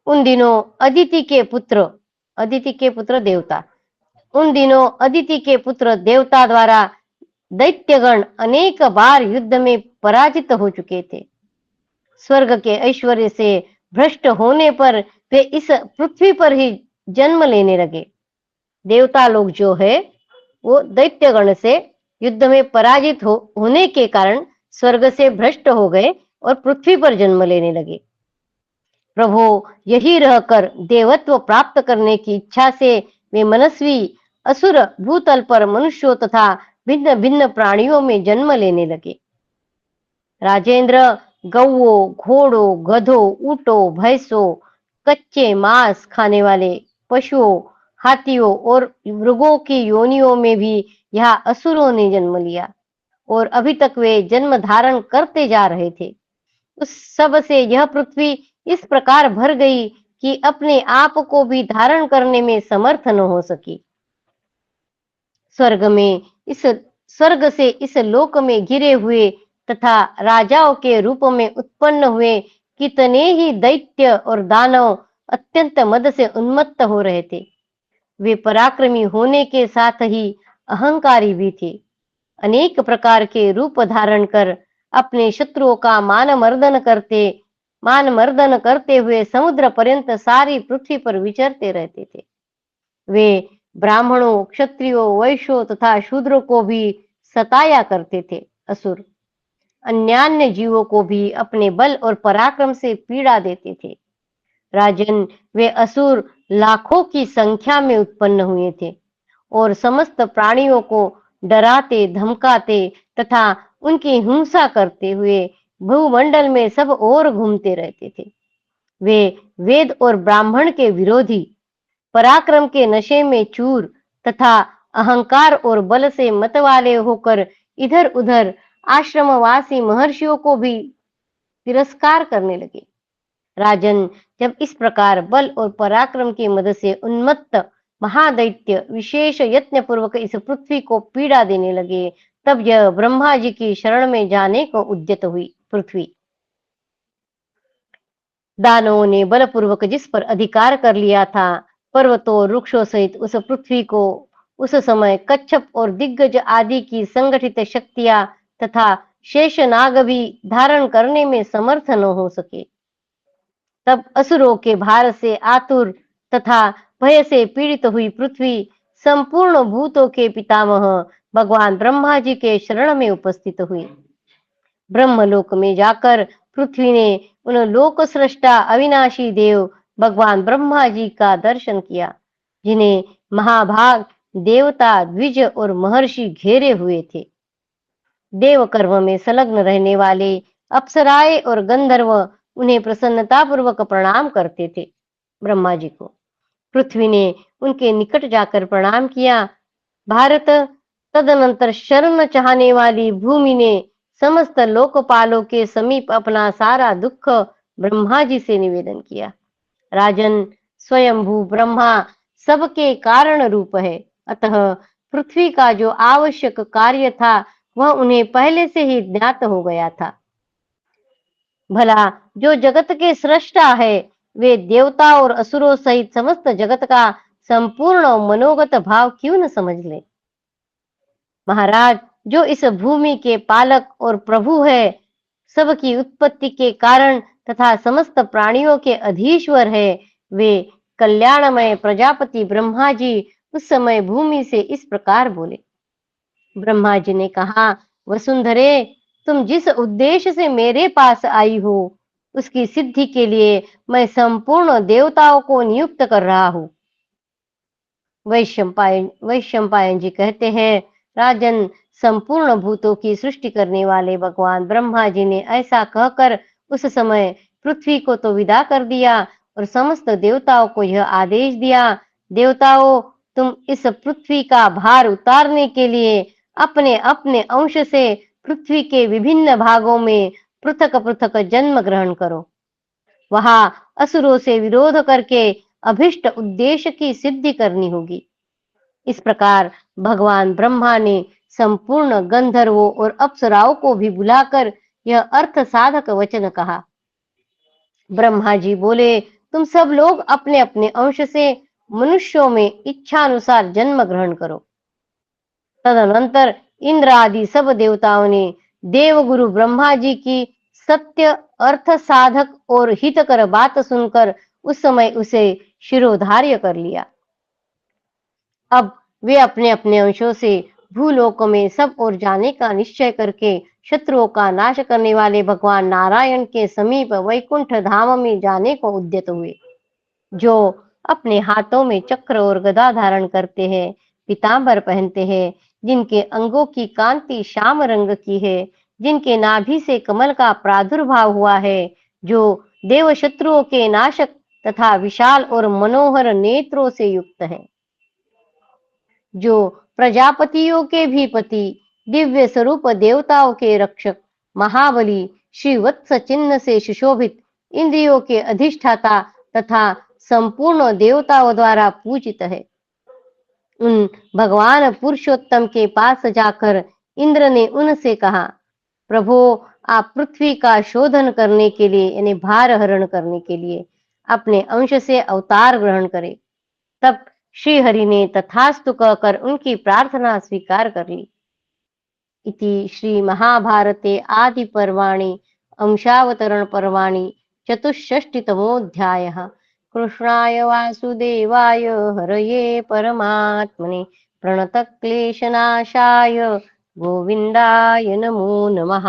उन दिनों अदिति के पुत्र देवता उन दिनों अदिति के पुत्र देवता द्वारा दैत्यगण अनेक बार युद्ध में पराजित हो चुके थे। स्वर्ग के ऐश्वर्य से भ्रष्ट होने पर वे इस पृथ्वी पर ही जन्म लेने लगे। देवता लोग जो है वो दैत्यगण से युद्ध में पराजित होने के कारण स्वर्ग से भ्रष्ट हो गए और पृथ्वी पर जन्म लेने लगे। प्रभु, यही रहकर देवत्व प्राप्त करने की इच्छा से वे मनस्वी असुर भूतल पर मनुष्यों तथा भिन्न भिन्न प्राणियों में जन्म लेने लगे। राजेंद्र, गौओं, घोड़ों, गधों, ऊंटों, भैंसों, कच्चे मांस खाने वाले पशुओं, हाथियों और मृगों की योनियों में भी यह असुरों ने जन्म लिया और अभी तक वे जन्म धारण करते जा रहे थे। उस सब से यह पृथ्वी इस प्रकार भर गई कि अपने आप को भी धारण करने में समर्थ न हो सकी। स्वर्ग से इस लोक में गिरे हुए तथा राजाओं के रूप में उत्पन्न हुए कितने ही दैत्य और दानव अत्यंत मद से उन्मत्त हो रहे थे। वे पराक्रमी होने के साथ ही अहंकारी भी थे। अनेक प्रकार के रूप धारण कर अपने शत्रुओं का मान मर्दन करते हुए समुद्र पर्यंत सारी पृथ्वी पर विचरते रहते थे। वे ब्राह्मणों, क्षत्रियों, वैश्यों तथा शूद्रों को भी सताया करते थे। असुर अन्यान्य जीवों को भी अपने बल और पराक्रम से पीड़ा देते थे। राजन, वे असुर लाखों की संख्या में उत्पन्न हुए थे और समस्त प्राणियों को डराते, धमकाते तथा उनकी हिंसा करते हुए भूमंडल में सब ओर घूमते रहते थे। वे वेद और ब्राह्मण के विरोधी, पराक्रम के नशे में चूर तथा अहंकार और बल से मतवाले होकर इधर उधर आश्रमवासी महर्षियों को भी तिरस्कार करने लगे। राजन, जब इस प्रकार बल और पराक्रम की मदद से उन्मत्त महादैत्य विशेष यत्न पूर्वक इस पृथ्वी को पीड़ा देने लगे, तब यह ब्रह्मा जी की शरण में जाने को उद्यत हुई पृथ्वी। दानवों ने बलपूर्वक जिस पर अधिकार कर लिया था, पर्वतों और वृक्षों सहित उस पृथ्वी को उस समय कच्छप और दिग्गज आदि की संगठित शक्तियां तथा शेषनाग भी धारण करने में समर्थ न हो सके। तब असुरों के भार से आतुर तथा भय से पीड़ित हुई पृथ्वी संपूर्ण भूतों के पितामह भगवान ब्रह्मा जी के शरण में उपस्थित हुई। ब्रह्मलोक में जाकर पृथ्वी ने उन लोक सृष्टा अविनाशी देव भगवान ब्रह्मा जी का दर्शन किया, जिन्हें महाभाग देवता, द्विज और महर्षि घेरे हुए थे। देव कर्म में संलग्न रहने वाले अप्सराएं और गंधर्व उन्हें प्रसन्नतापूर्वक प्रणाम करते थे। ब्रह्मा जी को पृथ्वी ने उनके निकट जाकर प्रणाम किया। भारत तदनंतर शरण चाहने वाली भूमि ने समस्त लोकपालों के समीप अपना सारा दुख ब्रह्मा जी से निवेदन किया। राजन, स्वयंभू ब्रह्मा सबके कारण रूप है, अतः पृथ्वी का जो आवश्यक कार्य था वह उन्हें पहले से ही ज्ञात हो गया था। भला जो जगत के सृष्टा है, वे देवता और असुरों सहित समस्त जगत का संपूर्ण मनोगत भाव क्यों न समझ ले। महाराज, जो इस भूमि के पालक और प्रभु है, सबकी उत्पत्ति के कारण तथा समस्त प्राणियों के अधीश्वर है, वे कल्याणमय प्रजापति ब्रह्मा जी उस समय भूमि से इस प्रकार बोले। ब्रह्मा जी ने कहा, वसुंधरे, तुम जिस उद्देश्य से मेरे पास आई हो, उसकी सिद्धि के लिए मैं संपूर्ण देवताओं को नियुक्त कर रहा हूं। वैशंपायन जी कहते हैं, राजन, संपूर्ण भूतों की सृष्टि करने वाले भगवान ब्रह्मा जी ने ऐसा कहकर उस समय पृथ्वी को तो विदा कर दिया और समस्त देवताओं को यह आदेश दिया, देवताओं, तुम इस पृथ्वी का भार उतारने के लिए अपने अपने अंश से पृथ्वी के विभिन्न भागों में पृथक पृथक जन्म ग्रहण करो। वहां असुरों से विरोध करके अभिष्ट उद्देश्य की सिद्धि करनी होगी। इस प्रकार भगवान ब्रह्मा ने संपूर्ण गंधर्वों और अप्सराओं को भी बुलाकर यह अर्थ साधक वचन कहा। ब्रह्मा जी बोले, तुम सब लोग अपने अपने अंश से मनुष्यों में इच्छा अनुसार जन्म ग्रहण करो। तदनंतर इंद्र आदि सब देवताओं ने देवगुरु ब्रह्मा जी की सत्य, अर्थ साधक और हितकर बात सुनकर उस समय उसे शिरोधार्य कर लिया। अब वे अपने अपने अंशों से भूलोक में सब ओर जाने का निश्चय करके शत्रुओं का नाश करने वाले भगवान नारायण के समीप वैकुंठ धाम में जाने को उद्यत हुए। जो अपने हाथों में चक्र और गदा धारण करते हैं, पीतांबर पहनते हैं, जिनके अंगों की कांति श्याम रंग की है, जिनके नाभि से कमल का प्रादुर्भाव हुआ है, जो देव शत्रुओं के नाशक तथा विशाल और मनोहर नेत्रों से युक्त है, जो प्रजापतियों के भी पति, दिव्य स्वरूप देवताओं के रक्षक, महाबली, श्री वत्स चिन्ह से सुशोभित, इंद्रियों के अधिष्ठाता तथा संपूर्ण देवताओं द्वारा पूजित है। उन भगवान पुरुषोत्तम के पास जाकर इंद्र ने उनसे कहा, प्रभु, आप पृथ्वी का शोधन करने के लिए यानी भार हरण करने के लिए अपने अंश से अवतार ग्रहण करें। तब श्री हरि ने तथास्तु कहकर उनकी प्रार्थना स्वीकार कर ली। इति श्री महाभारते आदि पर्वाणि अंशावतरण पर्वाणि चतुष्षष्टितमोऽध्यायः। कृष्णाय वासुदेवाय हरये परमात्मने प्रणतक्लेशनाशाय गोविन्दाय नमो नमः।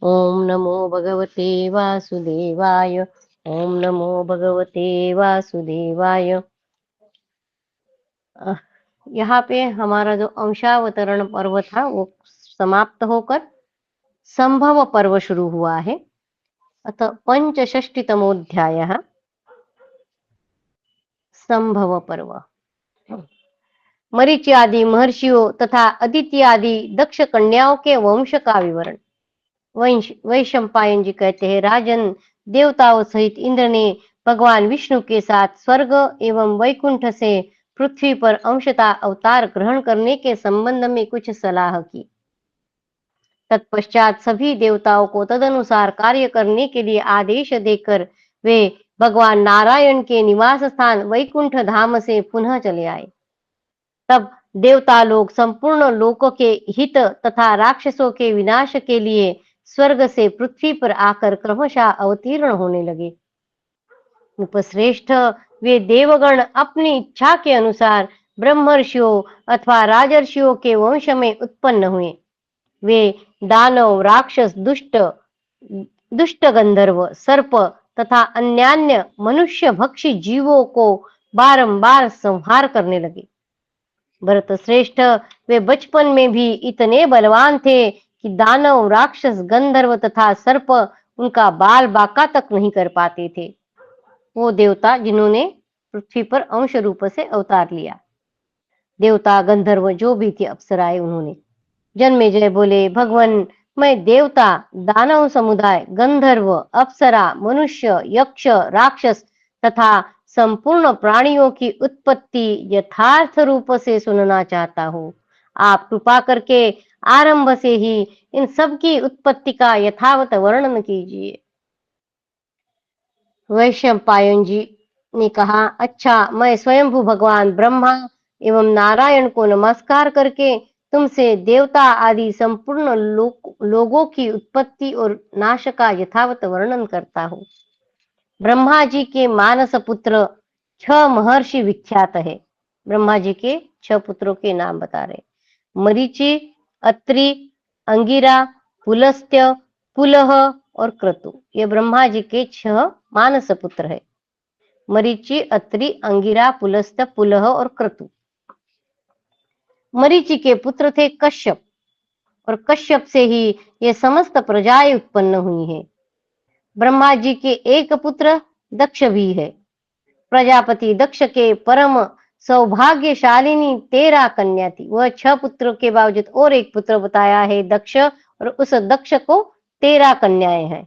ओम नमो भगवते वासुदेवाय। ओम नमो भगवते वासुदेवाय। यहाँ पे हमारा जो अंशावतरण पर्व था वो समाप्त होकर संभव पर्व शुरू हुआ है। अतः पंचषष्टितमोऽध्यायः संभव पर्व। मरीचि आदि महर्षियों तथा अदिति आदि दक्ष कन्याओं के वंश का विवरण। वैशंपायन जी कहते हैं, राजन, देवताओं सहित इंद्र ने भगवान विष्णु के साथ स्वर्ग एवं वैकुंठ से पृथ्वी पर अंशतः अवतार ग्रहण करने के संबंध में कुछ सलाह की। तत्पश्चात सभी देवताओं को तदनुसार कार्य करने के लिए आदेश देकर वे भगवान नारायण के निवास स्थान वैकुंठ धाम से पुनः चले आए। तब देवता लोग संपूर्ण लोकों के हित तथा राक्षसों के विनाश के लिए स्वर्ग से पृथ्वी पर आकर क्रमशः अवतीर्ण होने लगे। उपश्रेष्ठ वे देवगण अपनी इच्छा के अनुसार ब्रह्मर्षियों अथवा राजर्षियों के वंश में उत्पन्न हुए। वे दानव, राक्षस, दुष्ट गंधर्व, सर्प, तथा अन्यान्य मनुष्य भक्षी जीवों को बारंबार संहार करने लगे। भरत श्रेष्ठ वे बचपन में भी इतने बलवान थे कि दानव, राक्षस, गंधर्व तथा सर्प उनका बाल बांका तक नहीं कर पाते थे। वो देवता जिन्होंने पृथ्वी पर अंश रूप से अवतार लिया। देवता, गंधर्व जो भी थे, अप्सराएं, उन्होंने जन्मेजय बोले, भगवान मैं देवता, दानव समुदाय, गंधर्व, अप्सरा, मनुष्य, यक्ष, राक्षस तथा संपूर्ण प्राणियों की उत्पत्ति यथार्थ रूप से सुनना चाहता हूँ। आप कृपा करके आरंभ से ही इन सब की उत्पत्ति का यथावत वर्णन कीजिए। वैशंपायन जी ने कहा, अच्छा, मैं स्वयंभू भगवान ब्रह्मा एवं नारायण को नमस्कार करके तुमसे देवता आदि संपूर्ण लोगों की उत्पत्ति और नाश का यथावत वर्णन करता हूँ। ब्रह्मा जी के मानस पुत्र 6 महर्षि विख्यात है। ब्रह्मा जी के 6 पुत्रों के नाम बता रहे, मरीचि, अत्रि, अंगिरा, पुलस्त्य, पुलह और क्रतु। ये ब्रह्मा जी के 6 मानस पुत्र है। मरीचि, अत्रि, अंगिरा, पुलस्त्य, पुलह और क्रतु। मरीचि के पुत्र थे कश्यप, और कश्यप से ही ये समस्त प्रजाएं उत्पन्न हुई हैं। ब्रह्मा जी के एक पुत्र दक्ष भी है। प्रजापति दक्ष के परम सौभाग्यशालिनी 13 कन्या थी। वह 6 पुत्रों के बावजूद और एक पुत्र बताया है दक्ष, और उस दक्ष को 13 कन्याएं हैं।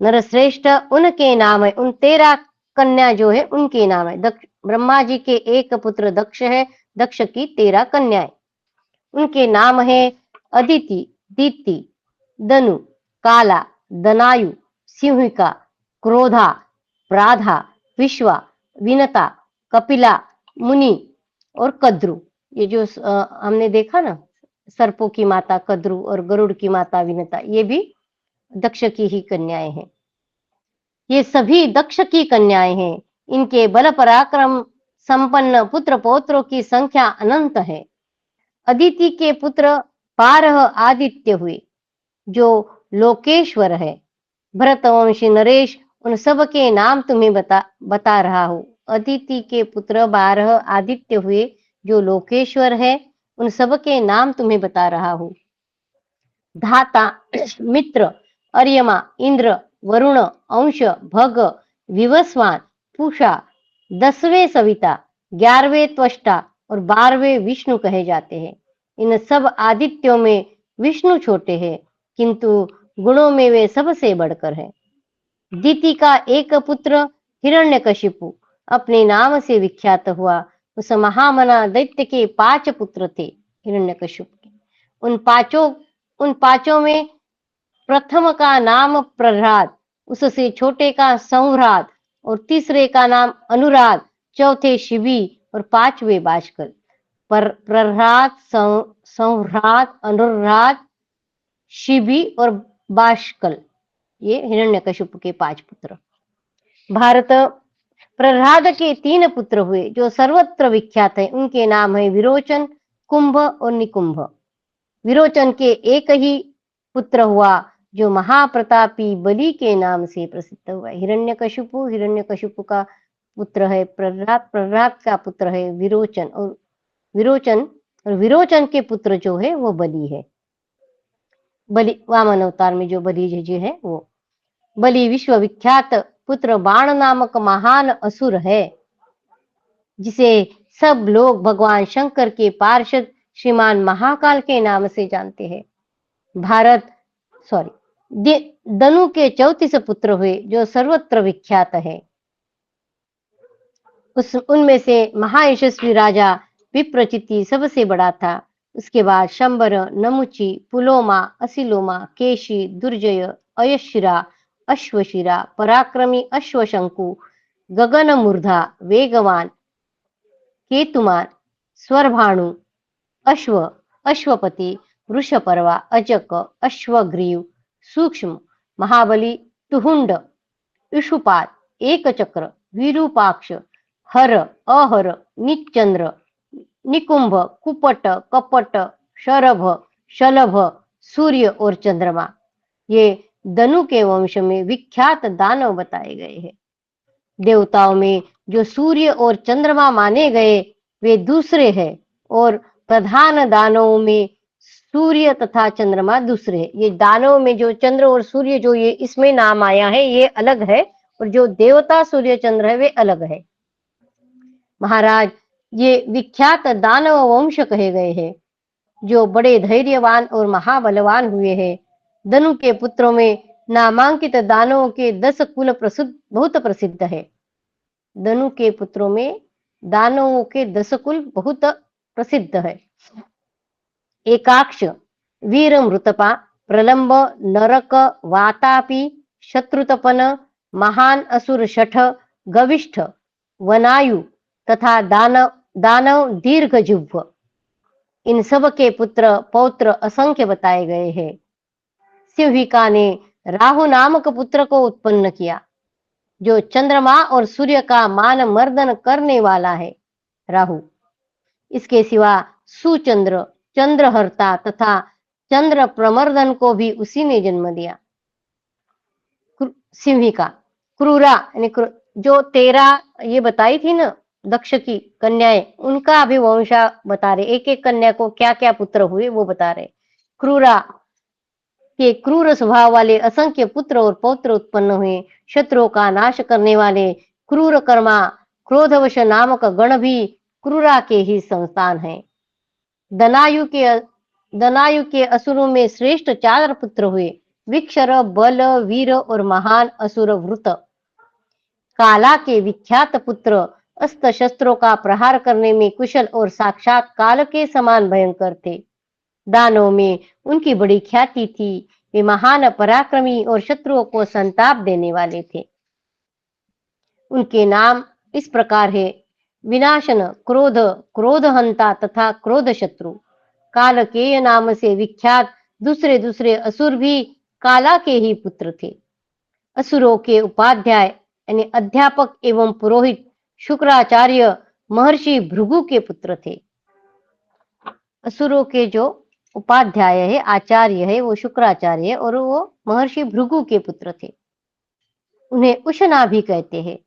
नरश्रेष्ठ उनके नाम है, उन 13 कन्या जो है उनके नाम है। ब्रह्मा जी के एक पुत्र दक्ष है, दक्ष की 13 कन्याएं। उनके नाम है अदिति, दीप्ति, दनु, काला, दनायु, सिंहिका, क्रोधा, प्राधा, विश्वा, विनता, कपिला, मुनि और कद्रु। ये जो हमने देखा ना, सर्पों की माता कद्रु और गरुड़ की माता विनता, ये भी दक्ष की ही कन्याएं हैं। ये सभी दक्ष की कन्याएं हैं। इनके बल पराक्रम संपन्न पुत्र पौत्रों की संख्या अनंत है। अदिति के पुत्र 12 आदित्य हुए, जो लोकेश्वर है। भरतवंशी नरेश उन सब के नाम तुम्हें बता रहा हूं। अदिति के पुत्र 12 आदित्य हुए, जो लोकेश्वर है। उन सब के नाम तुम्हें बता रहा हूं। धाता, मित्र, अर्यमा, इंद्र, वरुण, अंश, भग, विवस्वान, पूषा, 10वें सविता, 11वें त्वष्टा और 12वें विष्णु कहे जाते हैं। इन सब आदित्यों में विष्णु छोटे हैं, किंतु गुणों में वे सबसे बढ़कर हैं। दीति का एक पुत्र हिरण्यकशिपु अपने नाम से विख्यात हुआ। उस महामना दैत्य के 5 पुत्र थे हिरण्यकशिपु के। उन पांचों में प्रथम का नाम प्रह्लाद, उससे छोटे का संव्रात और तीसरे का नाम अनुराग, चौथे शिबी और 5वें बाष्कल। प्रह्लाद, संव्रात, अनुराग, शिबी और बाष्कल, ये हिरण्यकशिपु के 5 पुत्र। भारत प्रह्लाद के 3 पुत्र हुए, जो सर्वत्र विख्यात है। उनके नाम है विरोचन, कुंभ और निकुंभ। विरोचन के एक ही पुत्र हुआ, जो महाप्रतापी बलि के नाम से प्रसिद्ध हुआ। हिरण्यकशिपु का पुत्र है प्रह्लाद, प्रह्लाद का पुत्र है विरोचन, और विरोचन के पुत्र जो है वो बलि है। बलि वामन अवतार में जो बलि जी है वो। बलि विश्वविख्यात पुत्र बाण नामक महान असुर है, जिसे सब लोग भगवान शंकर के पार्षद श्रीमान महाकाल के नाम से जानते हैं। दनु के 34 पुत्र हुए, जो सर्वत्र विख्यात है। उनमें से महायशस्वी राजा विप्रचिति सबसे बड़ा था। उसके बाद शंबर, नमुचि, पुलोमा, असिलोमा, केशी, दुर्जय, अयशिरा, अश्वशिरा, पराक्रमी अश्वशंकु, गगनमूर्धा, वेगवान, केतुमान, स्वरभानु, अश्व, अश्वपति, वृषपर्वा, अजक, अश्वग्रीव, सूक्ष्म, महाबली, तुहुंड, इषुपाद, एकचक्र, विरूपाक्ष, हर, अहर, निचंद्र, निकुंभ, कुपट, कपट, शरभ, शलभ, सूर्य और चंद्रमा। ये दनु के वंश में विख्यात दानव बताए गए हैं। देवताओं में जो सूर्य और चंद्रमा माने गए वे दूसरे हैं, और प्रधान दानवों में सूर्य तथा चंद्रमा दूसरे हैं। ये दानव में जो चंद्र और सूर्य जो ये इसमें नाम आया है ये अलग है, और जो देवता सूर्य चंद्र है वे अलग है। महाराज, ये विख्यात दानव वंश कहे गए हैं जो बड़े धैर्यवान और महाबलवान हुए हैं। दनु के पुत्रों में नामांकित दानवों के 10 कुल प्रसिद्ध बहुत प्रसिद्ध है। दनु के पुत्रों में दानवों के 10 कुल बहुत प्रसिद्ध है। एकाक्ष, वीर मृतपा, प्रलंब, नरक, वातापी, शत्रुतपन, महान असुर शठ, गविष्ठ, वनायु तथा दानव दीर्घजिह्व, इन सब के पुत्र पौत्र असंख्य बताए गए हैं। सिंहिका ने राहु नामक पुत्र को उत्पन्न किया जो चंद्रमा और सूर्य का मान मर्दन करने वाला है। राहु, इसके सिवा सुचंद्र, चंद्रहर्ता तथा चंद्र प्रमर्दन को भी उसी ने जन्म दिया। सिंहिका, क्रूरा यानी जो 13 ये बताई थी ना दक्ष की कन्याएं, उनका अभी वंशा बता रहे, एक एक कन्या को क्या क्या पुत्र हुए वो बता रहे। क्रूरा के क्रूर स्वभाव वाले असंख्य पुत्र और पौत्र उत्पन्न हुए। शत्रुओं का नाश करने वाले क्रूर कर्मा क्रोधवश नामक गण भी क्रूरा के ही संतान हैं। दनायु के असुरों में श्रेष्ठ 4 पुत्र हुए, विक्षर, बल, वीर और महान असुर वृत। काला के विख्यात पुत्र अस्त्र शस्त्रों का प्रहार करने में कुशल और साक्षात काल के समान भयंकर थे। दानों में उनकी बड़ी ख्याति थी। वे महान पराक्रमी और शत्रुओं को संताप देने वाले थे। उनके नाम इस प्रकार है: विनाशन, क्रोध, क्रोधहंता तथा क्रोध शत्रु। कालकेय नाम से विख्यात दूसरे दूसरे असुर भी काला के ही पुत्र थे। असुरों के उपाध्याय यानी अध्यापक एवं पुरोहित शुक्राचार्य महर्षि भृगु के पुत्र थे। असुरों के जो उपाध्याय है, आचार्य है, वो शुक्राचार्य है और वो महर्षि भृगु के पुत्र थे। उन्हें उशना भी कहते हैं।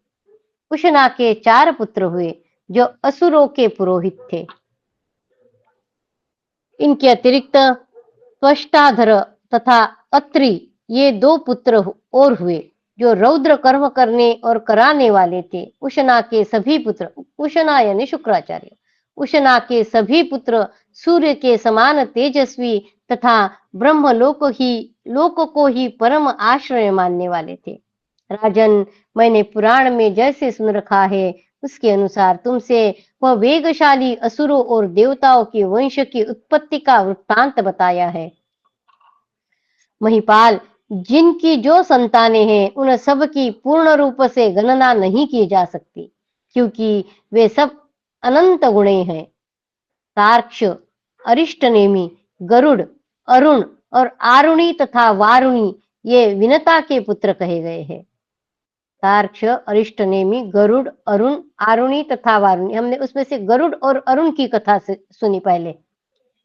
उशना के 4 पुत्र हुए जो असुरों के पुरोहित थे। इनके अतिरिक्त त्वष्टाधर तथा अत्रि ये 2 पुत्र और हुए जो रौद्र कर्म करने और कराने वाले थे। उशना के सभी पुत्र, उशना यानी शुक्राचार्य, उशना के सभी पुत्र सूर्य के समान तेजस्वी तथा ब्रह्म लोक को ही परम आश्रय मानने वाले थे। राजन, मैंने पुराण में जैसे सुन रखा है उसके अनुसार तुमसे वह वेगशाली असुरों और देवताओं के वंश की उत्पत्ति का वृत्तांत बताया है। महिपाल, जिनकी जो संतानें हैं उन सब की पूर्ण रूप से गणना नहीं की जा सकती, क्योंकि वे सब अनंत गुणे हैं। तार्क्ष, अरिष्टनेमि, गरुड़, अरुण और आरुणी तथा वारुणी ये विनता के पुत्र कहे गए हैं। तार्क्ष, अरिष्टनेमि, गरुड़, अरुण, आरुणी तथा वारुणी, हमने उसमें से गरुड़ और अरुण की कथा से सुनी पहले।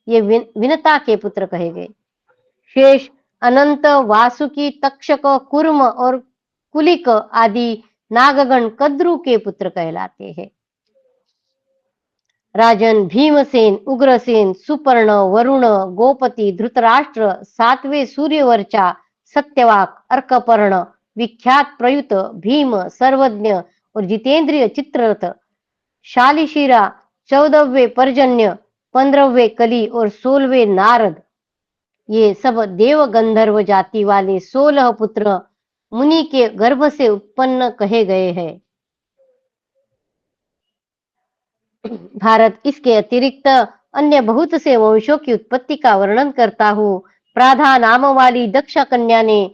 ये विनता के पुत्र कहे गए। शेष, अनंत, वासुकी, तक्षक, कुर्म और कुलिक आदि नागगण कद्रु के पुत्र कहलाते हैं। राजन, भीमसेन, उग्रसेन, सुपर्ण, वरुण, गोपति, धृतराष्ट्र, 7वें सूर्यवर्चा, सत्यवाक, अर्कपर्ण, विख्यात प्रयुत, भीम, सर्वज्ञ और जितेंद्रिय चित्ररथ, शालिशिरा, 14वें पर्जन्य, 15वें कली और 16वें नारद, ये सब देव गंधर्व जाति वाले 16 पुत्र मुनि के गर्भ से उत्पन्न कहे गए हैं। भारत इसके अतिरिक्त अन्य बहुत से वंशों की उत्पत्ति का वर्णन करता हूँ। प्राधा नाम वाली दक्ष कन्या ने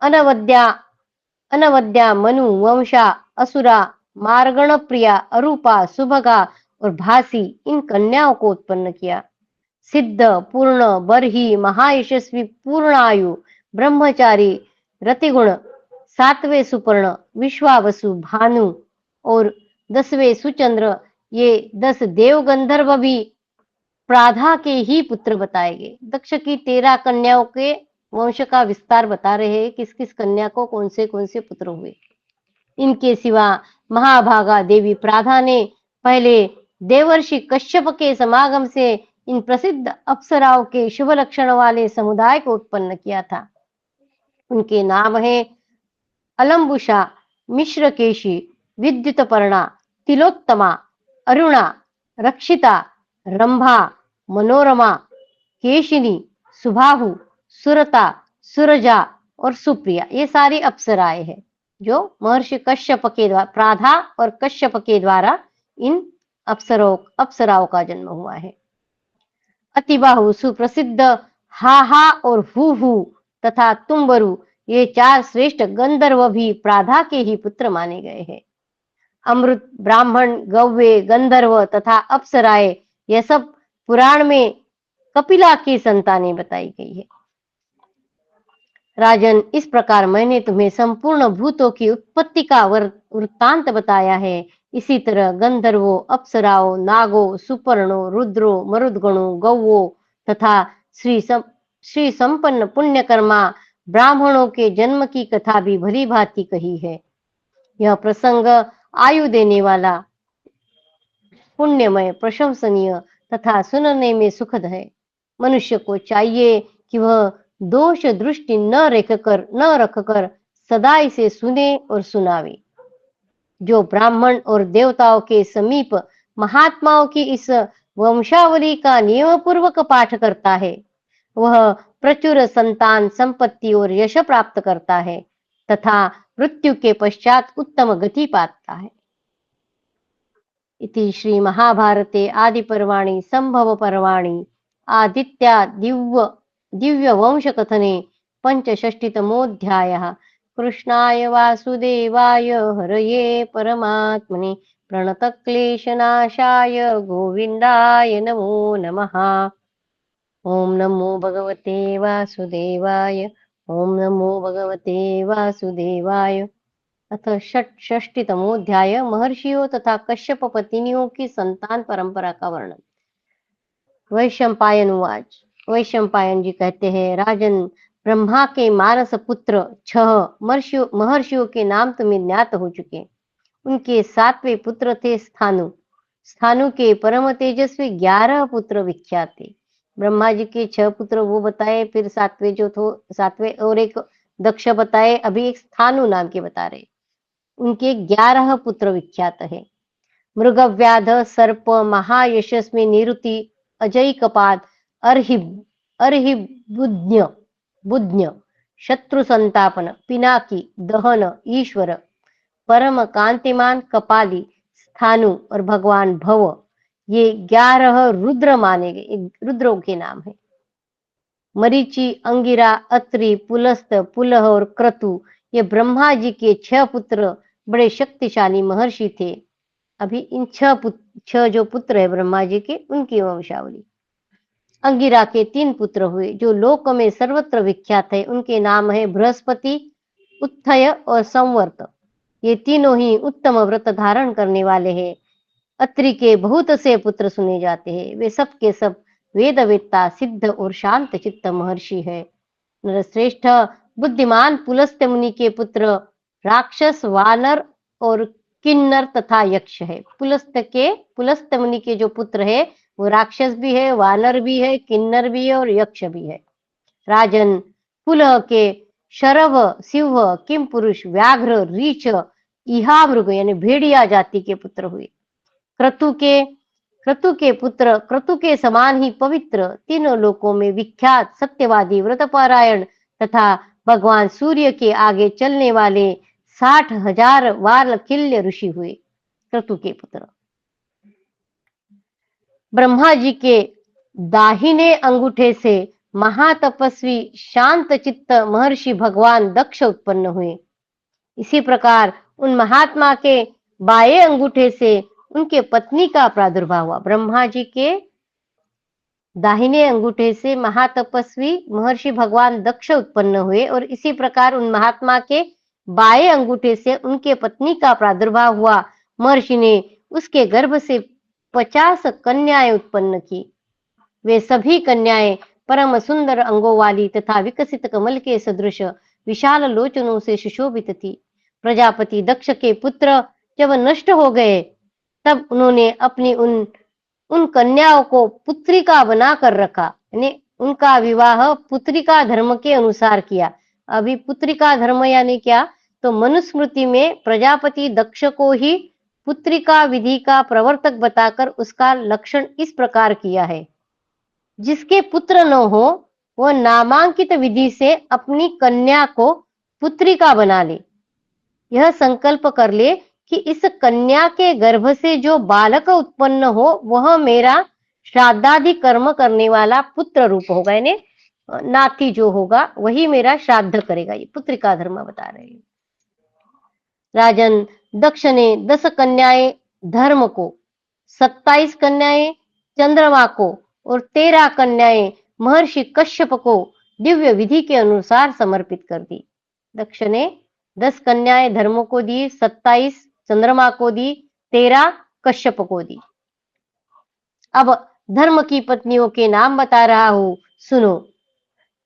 अनवद्या, मनु, वंशा, असुरा, मार्गण प्रिया, अरूपा, सुभगा और भासी इन कन्याओं को उत्पन्न किया। सिद्ध, पूर्ण, बरही, महायशस्वी, पूर्णायु, ब्रह्मचारी, रतिगुण, 7वें सुपर्ण, विश्वावसु, भानु और 10वें सुचंद्र, ये 10 देव गंधर्व भी प्राधा के ही पुत्र बताए गए। दक्ष की 13 कन्याओं के वंश का विस्तार बता रहे हैं, किस किस कन्या को कौन से पुत्र हुए। इनके सिवा महाभागा देवी प्राधा ने पहले देवर्षि कश्यप के समागम से इन प्रसिद्ध अप्सराओं के शुभ लक्षण वाले समुदाय को उत्पन्न किया था। उनके नाम है अलम्बुषा, मिश्रकेशी, विद्युतपर्णा, तिलोत्तमा, अरुणा, रक्षिता, रंभा, मनोरमा, केशिनी, सुबाहु, सुरता, सुरजा और सुप्रिया। ये सारी अप्सराएं हैं जो महर्षि कश्यप के द्वारा, प्राधा और कश्यप के द्वारा इन अप्सराओं का जन्म हुआ है। अतिबाहु, सुप्रसिद्ध हाहा और हु तथा तुम्बरु, ये 4 श्रेष्ठ गंधर्व भी प्राधा के ही पुत्र माने गए हैं। अमृत, ब्राह्मण, गव्य, गंधर्व तथा अप्सराएं, यह सब पुराण में कपिला की संतानें बताई गई है। राजन, इस प्रकार मैंने तुम्हें संपूर्ण भूतों की उत्पत्ति का वृत्तांत बताया है। इसी तरह गंधर्वों, अप्सराओं, नागों, सुपर्णों, रुद्रों, मरुदगणों, गौवों तथा श्री संपन्न पुण्यकर्मा ब्राह्मणों के जन्म की कथा भी भली भांति कही है। यह प्रसंग आयु देने वाला, पुण्यमय, प्रशंसनीय तथा सुनने में सुखद है। मनुष्य को चाहिए कि वह दोष दृष्टि न रखकर सदा इसे सुने और सुनावे। जो ब्राह्मण और देवताओं के समीप महात्माओं की इस वंशावली का नियम पूर्वक पाठ करता है, वह प्रचुर संतान, संपत्ति और यश प्राप्त करता है तथा मृत्यु के पश्चात उत्तम गति पाता है। इति श्री महाभारते आदि पर्वाणि संभव पर्वाणि आदित्या दिव्य वंश कथने 65तमोऽध्यायः। कृष्णाय वासुदेवाय हरये परमात्मने प्रणतक्लेशनाशाय गोविन्दाय नमो नमः। ओम नमो भगवते वासुदेवाय। ओम नमो भगवते वासुदेवाय। अथ 66तमोऽध्याय महर्षियों तथा कश्यप पत्नियों की संतान परंपरा का वर्णन। वैशंपायन उवाच। वैशंपायन जी कहते हैं, राजन, ब्रह्मा के मानस पुत्र 6 महर्षियों के नाम तुम्हें ज्ञात हो चुके। उनके 7वें पुत्र थे स्थानु। स्थानु के परम तेजस्वी 11 पुत्र विख्यात थे। ब्रह्मा जी के 6 पुत्र वो बताए, फिर 7वें और एक दक्ष बताए, अभी एक स्थानु नाम के बता रहे। उनके 11 पुत्र विख्यात है। मृगव्याध, सर्प, महायशस्वी, निरुति, अजय कपाद, बुध्य, शत्रु संतापन, पिनाकी, दहन, ईश्वर, परम कांतिमान, कपाली, स्थानु और भगवान भव, ये 11 रुद्र माने गए। रुद्रों के नाम है। मरीचि, अंगिरा, अत्रि, पुलस्त, पुलह और क्रतु, ये ब्रह्मा जी के 6 पुत्र बड़े शक्तिशाली महर्षि थे। अभी इन 6 जो पुत्र है ब्रह्मा जी के, उनकी वंशावली। अंगिरा के 3 पुत्र हुए जो लोक में सर्वत्र विख्यात है। उनके नाम है बृहस्पति, उत्थय और संवर्त। ये तीनों ही उत्तम व्रत धारण करने वाले हैं। अत्रि के बहुत से पुत्र सुने जाते हैं। वे सब के सब वेदवेत्ता, सिद्ध और शांत चित्त महर्षि है। नरश्रेष्ठ बुद्धिमान पुलस्त मुनि के पुत्र राक्षस, वानर और किन्नर तथा यक्ष है। पुलस्त मुनि के जो पुत्र है वो राक्षस भी है, वानर भी है, किन्नर भी है और यक्ष भी है। राजन, पुलह के शरभ, सिंह, किम पुरुष, व्याघ्र, रीछ, इहामृग यानी भेड़िया जाति के पुत्र हुए। क्रतु के पुत्र क्रतु के समान ही पवित्र, तीनों लोकों में विख्यात, सत्यवादी, व्रतपारायण तथा भगवान सूर्य के आगे चलने वाले 60,000 वार्लकिल्य ऋषि हुए। क्रतु के पुत्र ब्रह्मा जी के दाहिने अंगूठे से महातपस्वी शांत चित्त महर्षि भगवान दक्ष उत्पन्न हुए। इसी प्रकार उन महात्मा के बाएं अंगूठे से उनके पत्नी का प्रादुर्भाव हुआ। ब्रह्मा जी के दाहिने अंगूठे से महातपस्वी महर्षि भगवान दक्ष उत्पन्न हुए और इसी प्रकार उन महात्मा के बाएं अंगूठे से उनके पत्नी का प्रादुर्भाव हुआ। महर्षि ने उसके गर्भ से 50 कन्याएं उत्पन्न की। वे सभी कन्याएं परम सुंदर अंगों वाली तथा विकसित कमल के सदृश विशाल लोचनों से सुशोभित थी। प्रजापति दक्ष के पुत्र जब नष्ट हो गए, तब उन्होंने अपनी उन उन कन्याओं को पुत्रिका बनाकर रखा, यानी उनका विवाह पुत्रिका धर्म के अनुसार किया। अभी पुत्रिका धर्म यानी क्या, तो मनुस्मृति में प्रजापति दक्ष को ही पुत्रिका विधि का प्रवर्तक बताकर उसका लक्षण इस प्रकार किया है, जिसके पुत्र न हो वह नामांकित विधि से अपनी कन्या को पुत्रिका बना ले। यह संकल्प कर ले कि इस कन्या के गर्भ से जो बालक उत्पन्न हो वह मेरा श्राद्धादि कर्म करने वाला पुत्र रूप होगा, यानी नाती जो होगा वही मेरा श्राद्ध करेगा। ये पुत्रिका धर्म बता रहे हैं। राजन दक्ष ने 10 कन्याएं धर्म को, 27 कन्याएं चंद्रमा को और 13 कन्याएं महर्षि कश्यप को दिव्य विधि के अनुसार समर्पित कर दी। दक्ष ने 10 कन्याएं धर्म को दी, 27 चंद्रमा को दी, 13 कश्यप को दी। अब धर्म की पत्नियों के नाम बता रहा हूं, सुनो।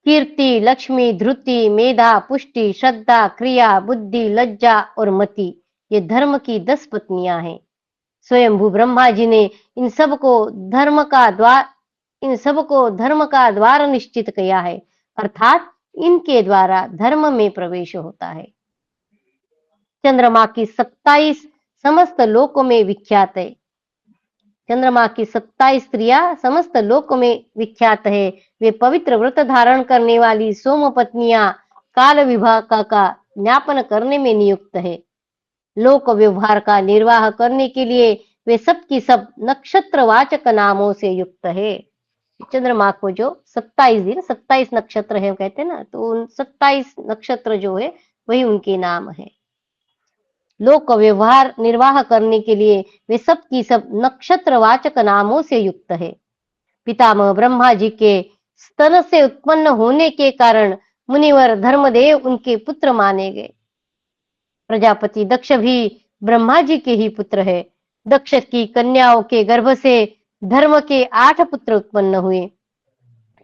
कीर्ति, लक्ष्मी, धृति, मेधा, पुष्टि, श्रद्धा, क्रिया, बुद्धि, लज्जा और मति, ये धर्म की 10 पत्नियां हैं। स्वयंभू ब्रह्मा जी ने इन सबको धर्म का द्वार निश्चित किया है, अर्थात इनके द्वारा धर्म में प्रवेश होता है। चंद्रमा की 27 समस्त लोकों में विख्यात है। चंद्रमा की 27 स्त्रियां समस्त लोक में विख्यात है। वे पवित्र व्रत धारण करने वाली सोम पत्नियां काल विभाग का ज्ञापन करने में नियुक्त है। लोक व्यवहार का निर्वाह करने के लिए वे सब की सब नक्षत्रवाचक नामों से युक्त है। चंद्रमा को जो 27 दिन 27 नक्षत्र है कहते हैं ना, तो उन 27 नक्षत्र जो है वही उनके नाम है। लोक व्यवहार निर्वाह करने के लिए वे सब की सब नक्षत्रवाचक नामों से युक्त है। पितामह ब्रह्मा जी के स्तन से उत्पन्न होने के कारण मुनिवर धर्मदेव उनके पुत्र माने गए। प्रजापति दक्ष भी ब्रह्मा जी के ही पुत्र है। दक्ष की कन्याओं के गर्भ से धर्म के 8 पुत्र उत्पन्न हुए,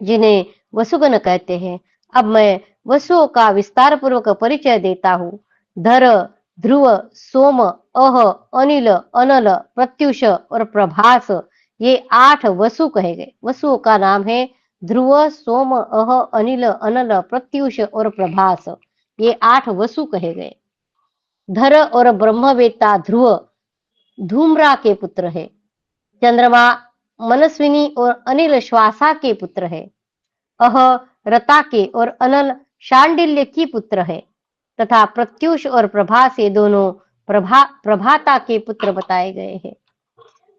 जिन्हें वसुगण कहते हैं। अब मैं वसुओं का विस्तार पूर्वक परिचय देता हूँ। धर, ध्रुव, सोम, अह, अनिल, अनल, प्रत्युष और प्रभास, ये 8 वसु कहे गए। वसुओं का नाम है ध्रुव, सोम, अह, अनिल, अनल, प्रत्युष और प्रभास, ये 8 वसु कहे गए। धर और ब्रह्मवेत्ता ध्रुव धूम्रा के पुत्र है। चंद्रमा मनस्विनी और अनिल श्वासा के पुत्र है। अह रता के और अनल शांडिल्य की पुत्र है, तथा प्रत्युष और प्रभास ये दोनों प्रभाता के पुत्र बताए गए हैं।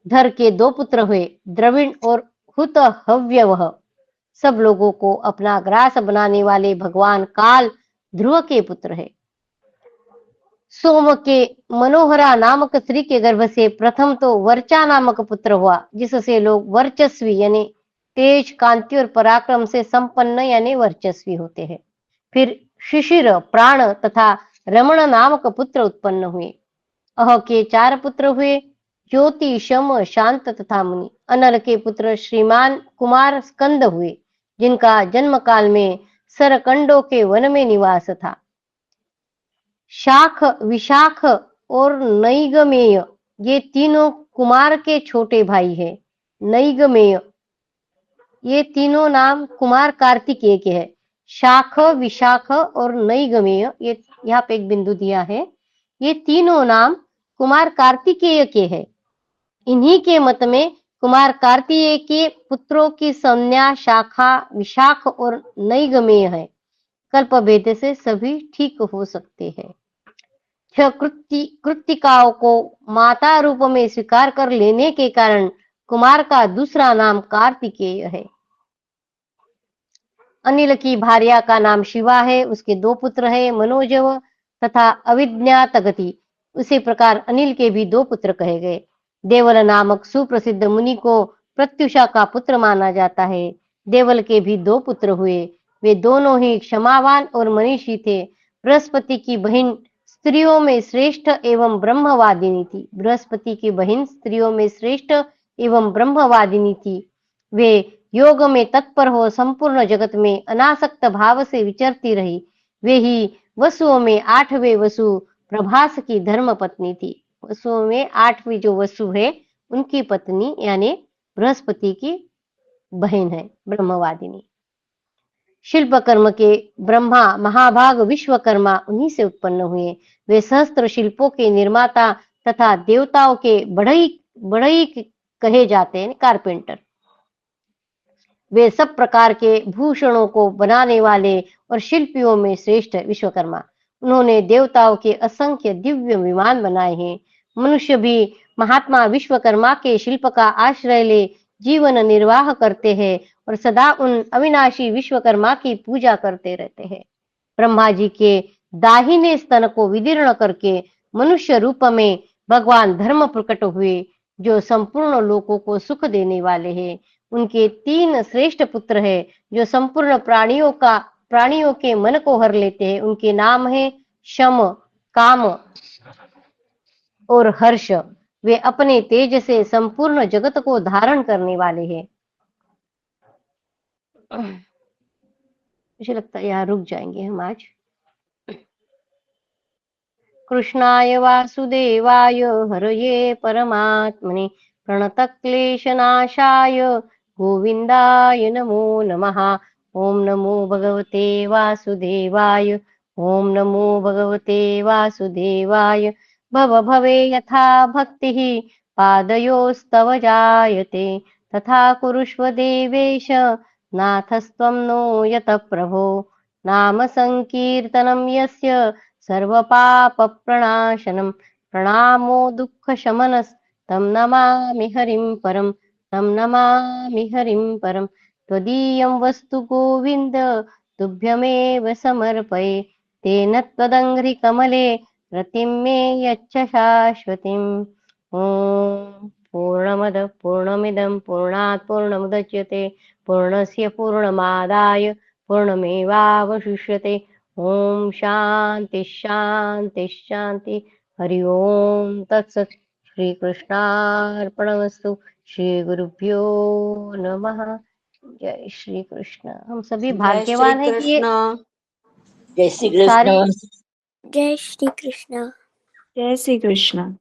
धर के 2 पुत्र हुए, द्रविण और हुत हव्यवह। सब लोगों को अपना ग्रास बनाने वाले भगवान काल ध्रुव के पुत्र है। सोम के मनोहरा नामक स्त्री के गर्भ से प्रथम तो वर्चा नामक पुत्र हुआ, जिससे लोग वर्चस्वी यानी तेज, कांति और पराक्रम से संपन्न यानी वर्चस्वी होते हैं। फिर शिशिर, प्राण तथा रमण नामक पुत्र उत्पन्न हुए। अह के 4 पुत्र हुए, ज्योति, शम, शांत तथा मुनि। अनल के पुत्र श्रीमान कुमार स्कंद हुए, जिनका जन्म काल में सरकंडों के वन में निवास था। शाख, विशाख और नैगमेय ये तीनों कुमार के छोटे भाई हैं। नैगमेय ये तीनों नाम कुमार कार्तिकेय के हैं। शाख, विशाख और नैगमेय, ये यहाँ पे एक बिंदु दिया है, ये तीनों नाम कुमार कार्तिकेय के हैं। इन्हीं के मत में कुमार कार्तिकेय के पुत्रों की संज्ञा शाखा, विशाख और नैगमेय है। कल्प भेद से सभी ठीक हो सकते हैं। कृत्तिकाओं को माता रूप में स्वीकार कर लेने के कारण कुमार का दूसरा नाम कार्तिकेय है। अनिल की भार्या का नाम शिवा है, उसके 2 पुत्र है, मनोजव तथा अविज्ञातगति। उसी प्रकार अनिल के भी 2 पुत्र कहे गए। देवल नामक सुप्रसिद्ध मुनि को प्रत्युषा का पुत्र माना जाता है। देवल के भी 2 पुत्र हुए, वे दोनों ही क्षमावान और मनीषी थे। बृहस्पति की बहन स्त्रियों में श्रेष्ठ एवं ब्रह्मवादिनी थी। बृहस्पति की बहन स्त्रियों में श्रेष्ठ एवं ब्रह्मवादिनी थी। वे योग में तत्पर हो संपूर्ण जगत में अनासक्त भाव से विचरती रही। वे ही वसुओं में 8वें वसु प्रभास की धर्म पत्नी थी। वसुओं में 8वीं जो वसु है उनकी पत्नी यानी बृहस्पति की बहन है ब्रह्मवादिनी। शिल्प कर्म के ब्रह्मा महाभाग विश्वकर्मा उन्हीं से उत्पन्न हुए। वे सहस्त्र शिल्पों के निर्माता तथा देवताओं के बढ़ई कहे जाते हैं, कारपेंटर। वे सब प्रकार के भूषणों को बनाने वाले और शिल्पियों में श्रेष्ठ है विश्वकर्मा। उन्होंने देवताओं के असंख्य दिव्य विमान बनाए हैं। मनुष्य भी महात्मा विश्वकर्मा के शिल्प का आश्रय ले जीवन निर्वाह करते हैं और सदा उन अविनाशी विश्वकर्मा की पूजा करते रहते हैं। ब्रह्मा जी के दाहिने स्तन को विदीर्ण करके मनुष्य रूप में भगवान धर्म प्रकट हुए, जो संपूर्ण लोकों को सुख देने वाले हैं। उनके 3 श्रेष्ठ पुत्र हैं, जो संपूर्ण प्राणियों के मन को हर लेते हैं। उनके नाम है शम, काम और हर्ष। वे अपने तेज से संपूर्ण जगत को धारण करने वाले हैं। मुझे लगता है यहाँ रुक जाएंगे हम आज। कृष्णाय वासुदेवाय हरये परमात्मने प्रणतक्लेशनाशाय गोविन्दाय नमो नमः। ओम नमो भगवते वासुदेवाय। ओम नमो भगवते वासुदेवाय। भव भवे यथा भक्तिः पादयोस्तव जायते तथा कुरुष्व देवेश नाथस्त्वं नो यतः प्रभो। नाम संकीर्तनं यस्य सर्वपापप्रणाशनं प्रणामो दुःखशमनस्तं नमामि हरिं परं। तं नमामि हरिं परं। त्वदीयं वस्तु गोविन्द तुभ्यमेव समर्पये। तेन त्वदङ्घ्रिकमले रतिं मे यच्छ शाश्वतीम्। ॐ पूर्णमदः पूर्णमिदं पूर्णात् पूर्णमुदच्यते पूर्णस्य पूर्णमादाय पूर्णमेवावशिष्यते। ओम शांति शांति शांति। हरि ओम तत्सत्। श्री कृष्णार्पणमस्तु। श्री गुरुभ्यो नमः। जय श्री कृष्ण। हम सभी भाग्यवान हैं कि ये जय श्री कृष्ण। सारी जय श्री कृष्ण। जय श्री कृष्ण।